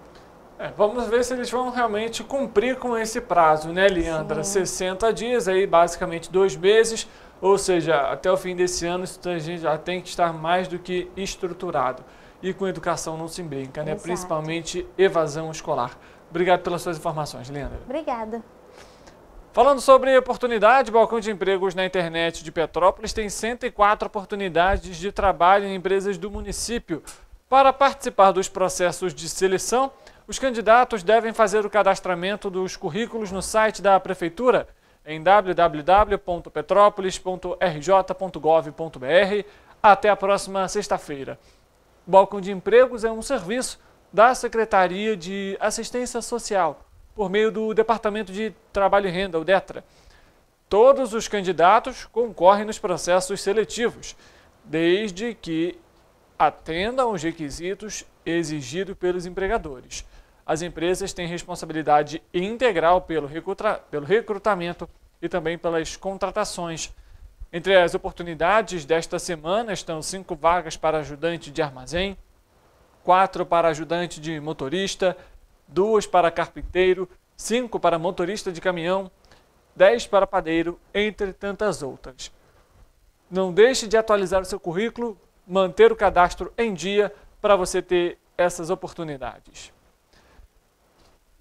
Vamos ver se eles vão realmente cumprir com esse prazo, né, Leandra? Sim. 60 dias, aí basicamente 2 meses, ou seja, até o fim desse ano a gente já tem que estar mais do que estruturado. E com educação não se brinca, né? Principalmente evasão escolar. Obrigado pelas suas informações, Leandra. Obrigada. Falando sobre oportunidade, o Balcão de Empregos na Internet de Petrópolis tem 104 oportunidades de trabalho em empresas do município. Para participar dos processos de seleção, os candidatos devem fazer o cadastramento dos currículos no site da Prefeitura em www.petropolis.rj.gov.br até a próxima sexta-feira. O Balcão de Empregos é um serviço da Secretaria de Assistência Social, por meio do Departamento de Trabalho e Renda, o DETRA. Todos os candidatos concorrem nos processos seletivos, desde que atendam aos requisitos exigidos pelos empregadores. As empresas têm responsabilidade integral pelo recrutamento e também pelas contratações. Entre as oportunidades desta semana estão 5 vagas para ajudante de armazém, 4 para ajudante de motorista, 2 para carpinteiro, 5 para motorista de caminhão, 10 para padeiro, entre tantas outras. Não deixe de atualizar o seu currículo, manter o cadastro em dia para você ter essas oportunidades.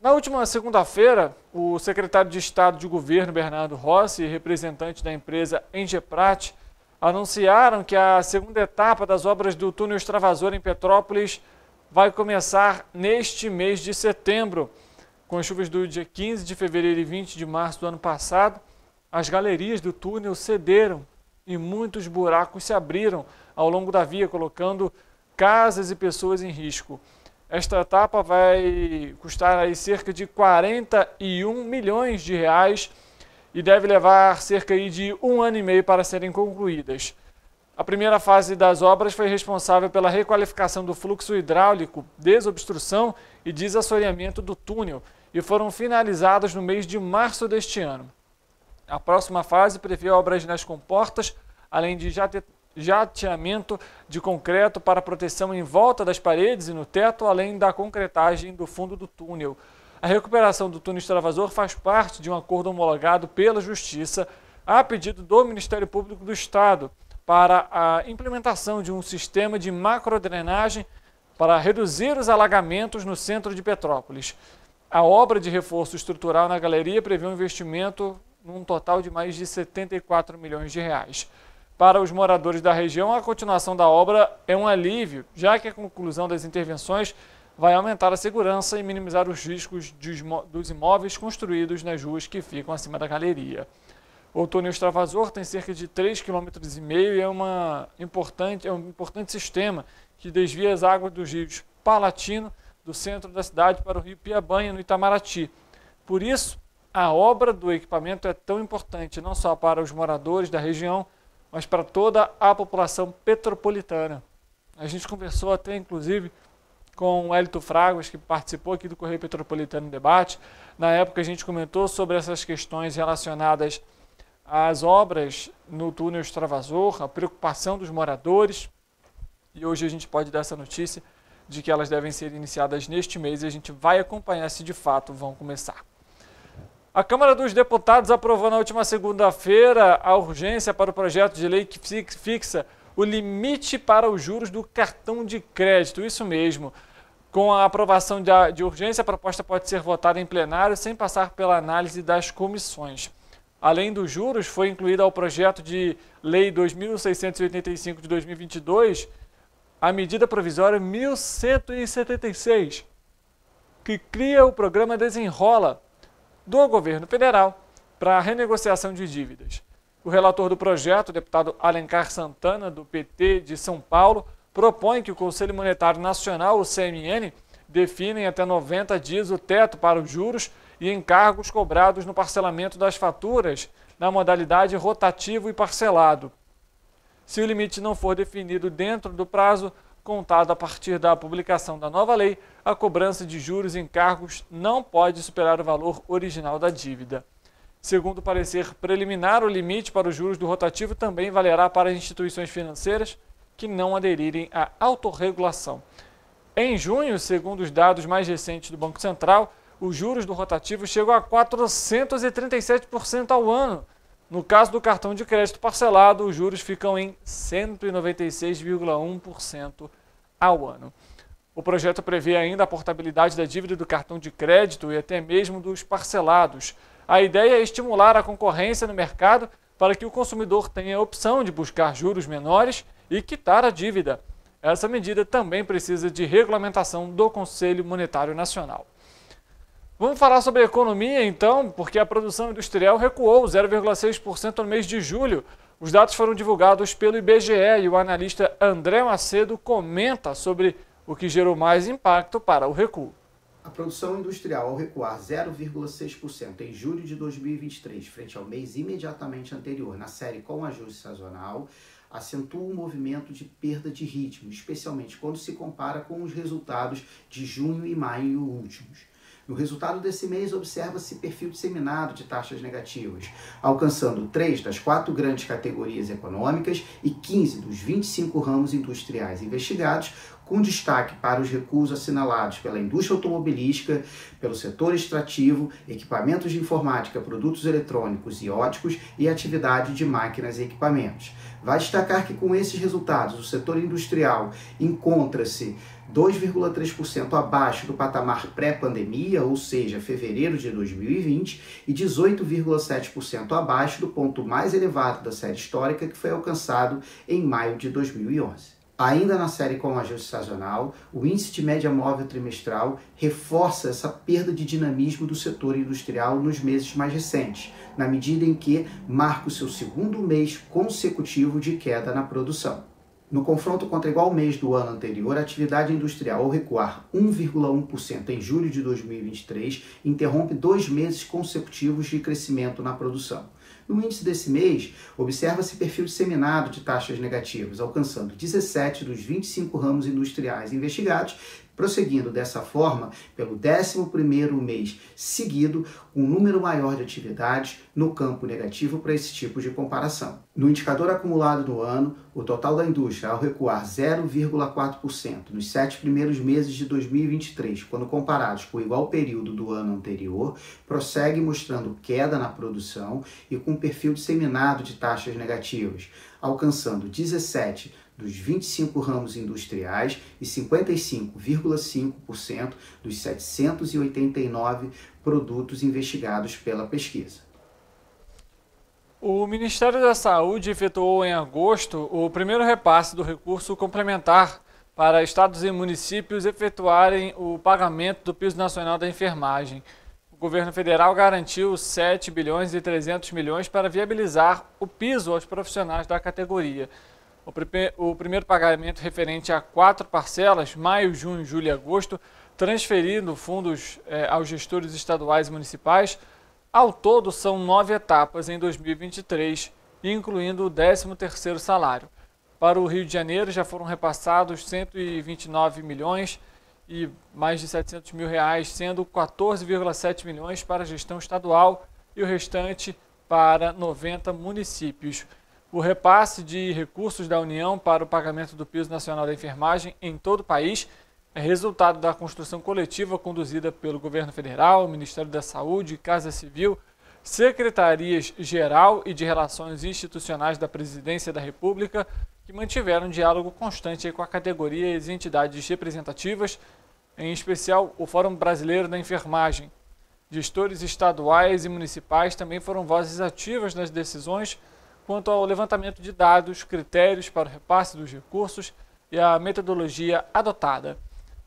Na última segunda-feira, o secretário de Estado de Governo, Bernardo Rossi, e representante da empresa Engeprat, anunciaram que a segunda etapa das obras do túnel extravasor em Petrópolis vai começar neste mês de setembro. Com as chuvas do dia 15 de fevereiro e 20 de março do ano passado, as galerias do túnel cederam e muitos buracos se abriram ao longo da via, colocando casas e pessoas em risco. Esta etapa vai custar aí cerca de 41 milhões de reais e deve levar cerca de 1 ano e meio para serem concluídas. A primeira fase das obras foi responsável pela requalificação do fluxo hidráulico, desobstrução e desassoreamento do túnel e foram finalizadas no mês de março deste ano. A próxima fase prevê obras nas comportas, além de jateamento de concreto para proteção em volta das paredes e no teto, além da concretagem do fundo do túnel. A recuperação do túnel extravasor faz parte de um acordo homologado pela Justiça a pedido do Ministério Público do Estado para a implementação de um sistema de macrodrenagem para reduzir os alagamentos no centro de Petrópolis. A obra de reforço estrutural na galeria prevê um investimento num total de mais de 74 milhões de reais. Para os moradores da região, a continuação da obra é um alívio, já que a conclusão das intervenções vai aumentar a segurança e minimizar os riscos dos imóveis construídos nas ruas que ficam acima da galeria. O túnel extravasor tem cerca de 3,5 km e é um importante sistema que desvia as águas dos rios Palatino, do centro da cidade, para o rio Piabanha, no Itamaraty. Por isso, a obra do equipamento é tão importante, não só para os moradores da região, mas para toda a população petropolitana. A gente conversou até, inclusive, com o Hélito Fraguas, que participou aqui do Correio Petropolitano Debate. Na época, a gente comentou sobre essas questões relacionadas às obras no túnel extravasor, a preocupação dos moradores. E hoje a gente pode dar essa notícia de que elas devem ser iniciadas neste mês e a gente vai acompanhar se de fato vão começar. A Câmara dos Deputados aprovou na última segunda-feira a urgência para o projeto de lei que fixa o limite para os juros do cartão de crédito. Isso mesmo. Com a aprovação de urgência, a proposta pode ser votada em plenário sem passar pela análise das comissões. Além dos juros, foi incluída ao projeto de lei 2.685 de 2022 a medida provisória 1176, que cria o programa Desenrola do governo federal para a renegociação de dívidas. O relator do projeto, o deputado Alencar Santana, do PT de São Paulo, propõe que o Conselho Monetário Nacional, o CMN, defina em até 90 dias o teto para os juros e encargos cobrados no parcelamento das faturas na modalidade rotativo e parcelado. Se o limite não for definido dentro do prazo contado a partir da publicação da nova lei, a cobrança de juros e encargos não pode superar o valor original da dívida. Segundo o parecer preliminar, o limite para os juros do rotativo também valerá para instituições financeiras que não aderirem à autorregulação. Em junho, segundo os dados mais recentes do Banco Central, os juros do rotativo chegam a 437% ao ano. No caso do cartão de crédito parcelado, os juros ficam em 196,1% ao ano. O projeto prevê ainda a portabilidade da dívida do cartão de crédito e até mesmo dos parcelados. A ideia é estimular a concorrência no mercado para que o consumidor tenha a opção de buscar juros menores e quitar a dívida. Essa medida também precisa de regulamentação do Conselho Monetário Nacional. Vamos falar sobre a economia então, porque a produção industrial recuou 0,6% no mês de julho. Os dados foram divulgados pelo IBGE e o analista André Macedo comenta sobre o que gerou mais impacto para o recuo. A produção industrial, ao recuar 0,6% em julho de 2023, frente ao mês imediatamente anterior, na série com ajuste sazonal, acentua um movimento de perda de ritmo, especialmente quando se compara com os resultados de junho e maio últimos. No resultado desse mês, observa-se perfil disseminado de taxas negativas, alcançando 3 das 4 grandes categorias econômicas e 15 dos 25 ramos industriais investigados, com destaque para os recuos assinalados pela indústria automobilística, pelo setor extrativo, equipamentos de informática, produtos eletrônicos e óticos e atividade de máquinas e equipamentos. Vai destacar que com esses resultados, o setor industrial encontra-se 2,3% abaixo do patamar pré-pandemia, ou seja, fevereiro de 2020, e 18,7% abaixo do ponto mais elevado da série histórica, que foi alcançado em maio de 2011. Ainda na série com ajuste sazonal, o índice de média móvel trimestral reforça essa perda de dinamismo do setor industrial nos meses mais recentes, na medida em que marca o seu segundo mês consecutivo de queda na produção. No confronto contra igual mês do ano anterior, a atividade industrial, ao recuar 1,1% em julho de 2023, interrompe 2 meses consecutivos de crescimento na produção. No índice desse mês, observa-se perfil disseminado de taxas negativas, alcançando 17 dos 25 ramos industriais investigados, prosseguindo dessa forma pelo 11º mês seguido, um número maior de atividades no campo negativo para esse tipo de comparação. No indicador acumulado no ano, o total da indústria, ao recuar 0,4% nos 7 primeiros meses de 2023, quando comparados com o igual período do ano anterior, prossegue mostrando queda na produção e com perfil disseminado de taxas negativas, alcançando 17 dos 25 ramos industriais e 55,5% dos 789 produtos investigados pela pesquisa. O Ministério da Saúde efetuou em agosto o primeiro repasse do recurso complementar para estados e municípios efetuarem o pagamento do piso nacional da enfermagem. O governo federal garantiu 7 bilhões e 300 milhões para viabilizar o piso aos profissionais da categoria. O primeiro pagamento referente a 4 parcelas, maio, junho, julho e agosto, transferindo fundos aos gestores estaduais e municipais. Ao todo, são 9 etapas em 2023, incluindo o 13º salário. Para o Rio de Janeiro, já foram repassados 129 milhões e mais de 700 mil reais, sendo 14,7 milhões para a gestão estadual e o restante para 90 municípios. O repasse de recursos da União para o pagamento do piso nacional da enfermagem em todo o país é resultado da construção coletiva conduzida pelo Governo Federal, Ministério da Saúde, Casa Civil, Secretarias-Geral e de Relações Institucionais da Presidência da República, que mantiveram um diálogo constante com a categoria e as entidades representativas, em especial o Fórum Brasileiro da Enfermagem. Gestores estaduais e municipais também foram vozes ativas nas decisões quanto ao levantamento de dados, critérios para o repasse dos recursos e a metodologia adotada.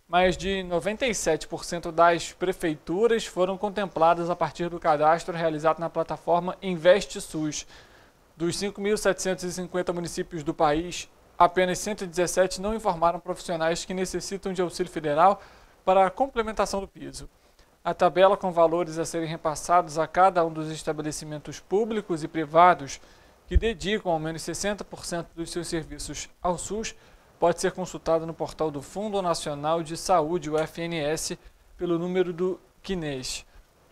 Mais de 97% das prefeituras foram contempladas a partir do cadastro realizado na plataforma InvesteSUS. Dos 5.750 municípios do país, apenas 117 não informaram profissionais que necessitam de auxílio federal para a complementação do piso. A tabela com valores a serem repassados a cada um dos estabelecimentos públicos e privados que dedicam ao menos 60% dos seus serviços ao SUS, pode ser consultada no portal do Fundo Nacional de Saúde, o FNS, pelo número do CNES.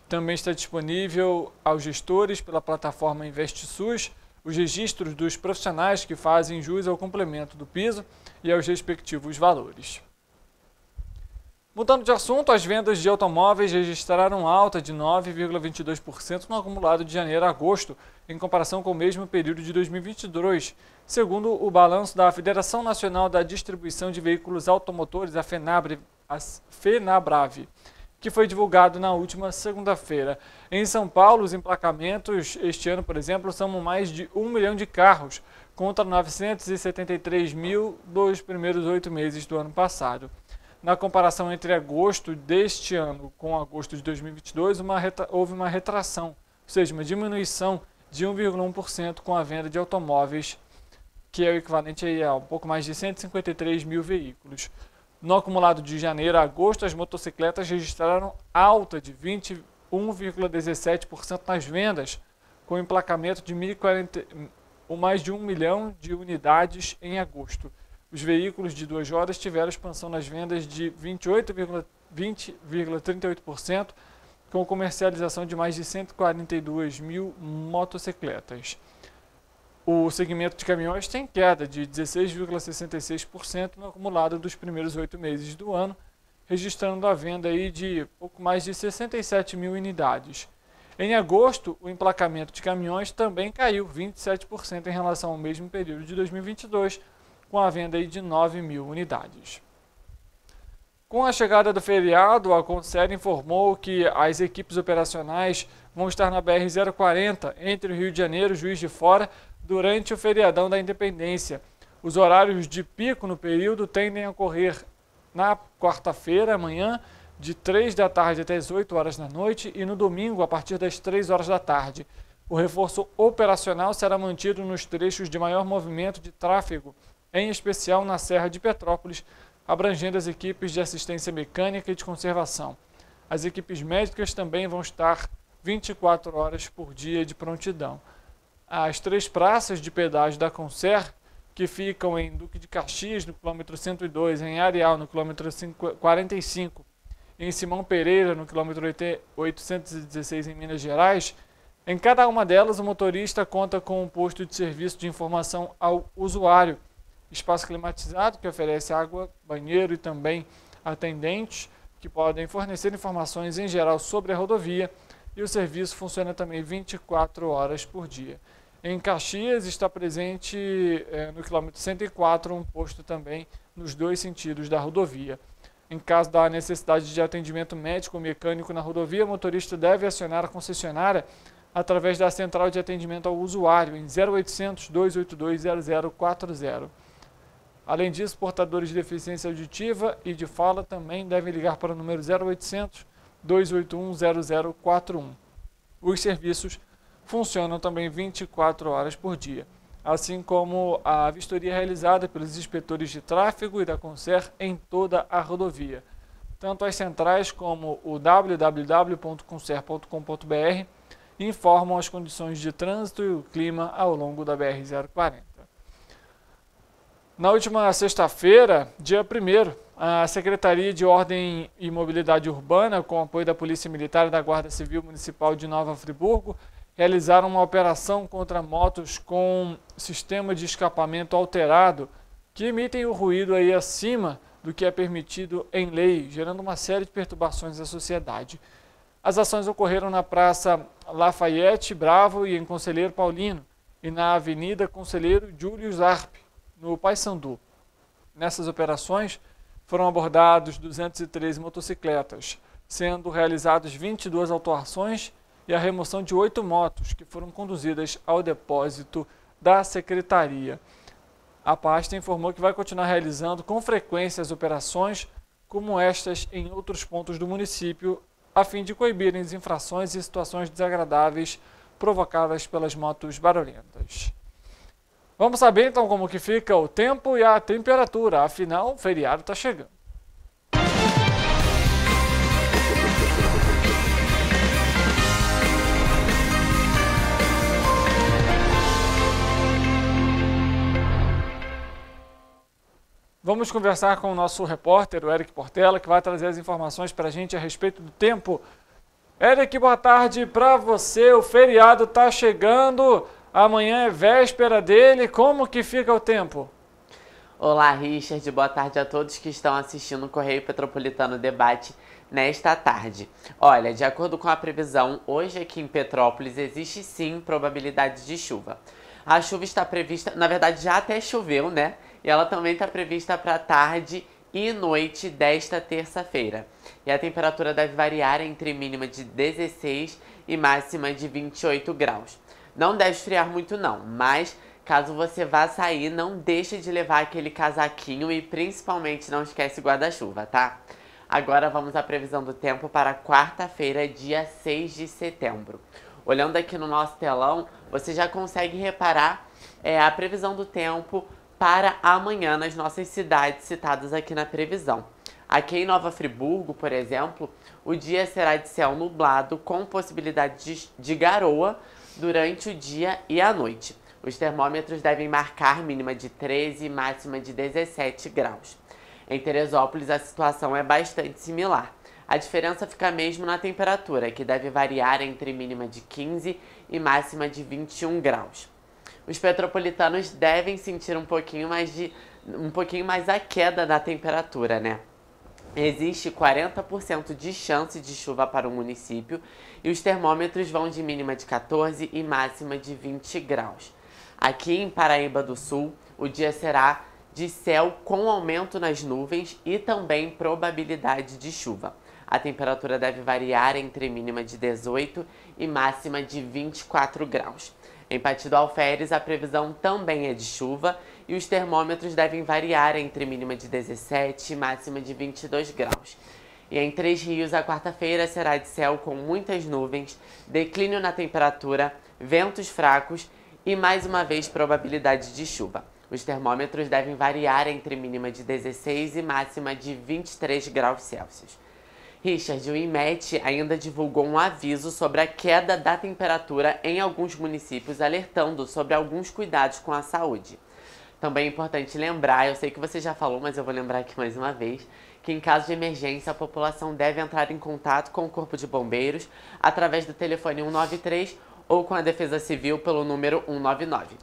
Também está disponível aos gestores pela plataforma InvesteSUS os registros dos profissionais que fazem jus ao complemento do piso e aos respectivos valores. Mudando de assunto, as vendas de automóveis registraram alta de 9,22% no acumulado de janeiro a agosto, em comparação com o mesmo período de 2022, segundo o balanço da Federação Nacional da Distribuição de Veículos Automotores, a FENABRAVE. que foi divulgado na última segunda-feira. Em São Paulo, os emplacamentos este ano, por exemplo, são mais de 1 milhão de carros, contra 973 mil dos primeiros 8 meses do ano passado. Na comparação entre agosto deste ano com agosto de 2022, houve uma retração, ou seja, uma diminuição de 1,1% com a venda de automóveis, que é o equivalente a um pouco mais de 153 mil veículos. No acumulado de janeiro a agosto, as motocicletas registraram alta de 21,17% nas vendas, com emplacamento de mais de 1 milhão de unidades em agosto. Os veículos de 2 rodas tiveram expansão nas vendas de 20,38%, com comercialização de mais de 142 mil motocicletas. O segmento de caminhões tem queda de 16,66% no acumulado dos primeiros 8 meses do ano, registrando a venda aí de pouco mais de 67 mil unidades. Em agosto, o emplacamento de caminhões também caiu 27% em relação ao mesmo período de 2022, com a venda aí de 9 mil unidades. Com a chegada do feriado, a Concer informou que as equipes operacionais vão estar na BR-040, entre o Rio de Janeiro e Juiz de Fora, durante o feriadão da Independência. Os horários de pico no período tendem a ocorrer na quarta-feira, amanhã, de 3 da tarde até as 8 horas da noite e no domingo, a partir das 3 horas da tarde. O reforço operacional será mantido nos trechos de maior movimento de tráfego, em especial na Serra de Petrópolis, abrangendo as equipes de assistência mecânica e de conservação. As equipes médicas também vão estar 24 horas por dia de prontidão. As 3 praças de pedágio da Concer, que ficam em Duque de Caxias, no quilômetro 102, em Areal, no quilômetro 45, e em Simão Pereira, no quilômetro 816, em Minas Gerais, em cada uma delas o motorista conta com um posto de serviço de informação ao usuário, espaço climatizado que oferece água, banheiro e também atendentes que podem fornecer informações em geral sobre a rodovia, e o serviço funciona também 24 horas por dia. Em Caxias está presente no quilômetro 104 um posto também nos 2 sentidos da rodovia. Em caso da necessidade de atendimento médico ou mecânico na rodovia, o motorista deve acionar a concessionária através da central de atendimento ao usuário em 0800 282 0040. Além disso, portadores de deficiência auditiva e de fala também devem ligar para o número 0800 281 0041. Os serviços funcionam também 24 horas por dia, assim como a vistoria realizada pelos inspetores de tráfego e da Concer em toda a rodovia. Tanto as centrais como o www.concer.com.br informam as condições de trânsito e o clima ao longo da BR-040. Na última sexta-feira, dia 1º, a Secretaria de Ordem e Mobilidade Urbana, com apoio da Polícia Militar e da Guarda Civil Municipal de Nova Friburgo, realizaram uma operação contra motos com sistema de escapamento alterado, que emitem o ruído aí acima do que é permitido em lei, gerando uma série de perturbações à sociedade. As ações ocorreram na Praça Lafayette Bravo e em Conselheiro Paulino, e na Avenida Conselheiro Júlio Zarp, no Paissandu. Nessas operações foram abordados 213 motocicletas, sendo realizadas 22 autuações e a remoção de 8 motos que foram conduzidas ao depósito da Secretaria. A pasta informou que vai continuar realizando com frequência as operações como estas em outros pontos do município, a fim de coibirem as infrações e situações desagradáveis provocadas pelas motos barulhentas. Vamos saber então como que fica o tempo e a temperatura, afinal o feriado está chegando. Vamos conversar com o nosso repórter, o Eric Portela, que vai trazer as informações para a gente a respeito do tempo. Eric, boa tarde para você. O feriado está chegando, amanhã é véspera dele. Como que fica o tempo? Olá, Richard. Boa tarde a todos que estão assistindo o Correio Petropolitano Debate nesta tarde. Olha, de acordo com a previsão, hoje aqui em Petrópolis existe sim probabilidade de chuva. A chuva está prevista, na verdade já até choveu, né? E ela também está prevista para tarde e noite desta terça-feira. E a temperatura deve variar entre mínima de 16 e máxima de 28 graus. Não deve esfriar muito não, mas caso você vá sair, não deixe de levar aquele casaquinho e principalmente não esquece guarda-chuva, tá? Agora vamos à previsão do tempo para quarta-feira, dia 6 de setembro. Olhando aqui no nosso telão, você já consegue reparar a previsão do tempo para amanhã nas nossas cidades citadas aqui na previsão. Aqui em Nova Friburgo, por exemplo, o dia será de céu nublado com possibilidade de garoa durante o dia e a noite. Os termômetros devem marcar mínima de 13 e máxima de 17 graus. Em Teresópolis, a situação é bastante similar. A diferença fica mesmo na temperatura, que deve variar entre mínima de 15 e máxima de 21 graus. Os petropolitanos devem sentir um pouquinho mais a queda da temperatura, né? Existe 40% de chance de chuva para o município e os termômetros vão de mínima de 14 e máxima de 20 graus. Aqui em Paraíba do Sul, o dia será de céu com aumento nas nuvens e também probabilidade de chuva. A temperatura deve variar entre mínima de 18 e máxima de 24 graus. Em Partido Alferes, a previsão também é de chuva e os termômetros devem variar entre mínima de 17 e máxima de 22 graus. E em Três Rios, a quarta-feira será de céu com muitas nuvens, declínio na temperatura, ventos fracos e, mais uma vez, probabilidade de chuva. Os termômetros devem variar entre mínima de 16 e máxima de 23 graus Celsius. Richard, o INMET ainda divulgou um aviso sobre a queda da temperatura em alguns municípios, alertando sobre alguns cuidados com a saúde. Também é importante lembrar, eu sei que você já falou, mas eu vou lembrar aqui mais uma vez, que em caso de emergência a população deve entrar em contato com o Corpo de Bombeiros através do telefone 193 ou com a Defesa Civil pelo número 199.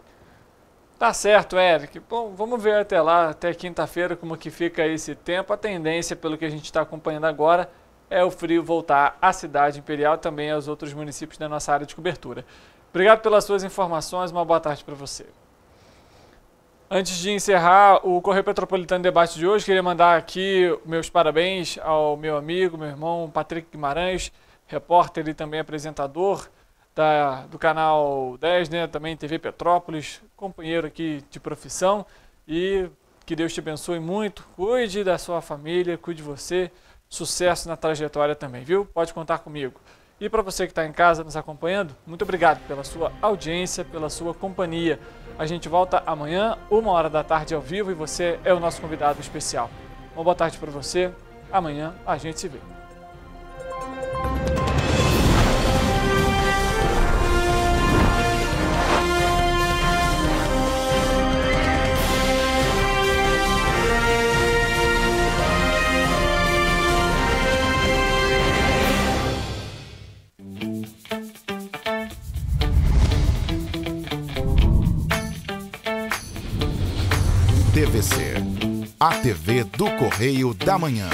Tá certo, Eric. Bom, vamos ver até lá, até quinta-feira, como que fica esse tempo. A tendência, pelo que a gente está acompanhando agora, é o frio voltar à cidade imperial e também aos outros municípios da nossa área de cobertura. Obrigado pelas suas informações, uma boa tarde para você. Antes de encerrar o Correio Petropolitano Debate de hoje, queria mandar aqui meus parabéns ao meu amigo, meu irmão Patrick Guimarães, repórter e também apresentador do canal 10, né, também TV Petrópolis, companheiro aqui de profissão, e que Deus te abençoe muito, cuide da sua família, cuide de você, sucesso na trajetória também, viu? Pode contar comigo. E para você que está em casa nos acompanhando, muito obrigado pela sua audiência, pela sua companhia. A gente volta amanhã, 1h da tarde ao vivo, e você é o nosso convidado especial. Uma boa tarde para você, amanhã a gente se vê. TVC, a TV do Correio da Manhã.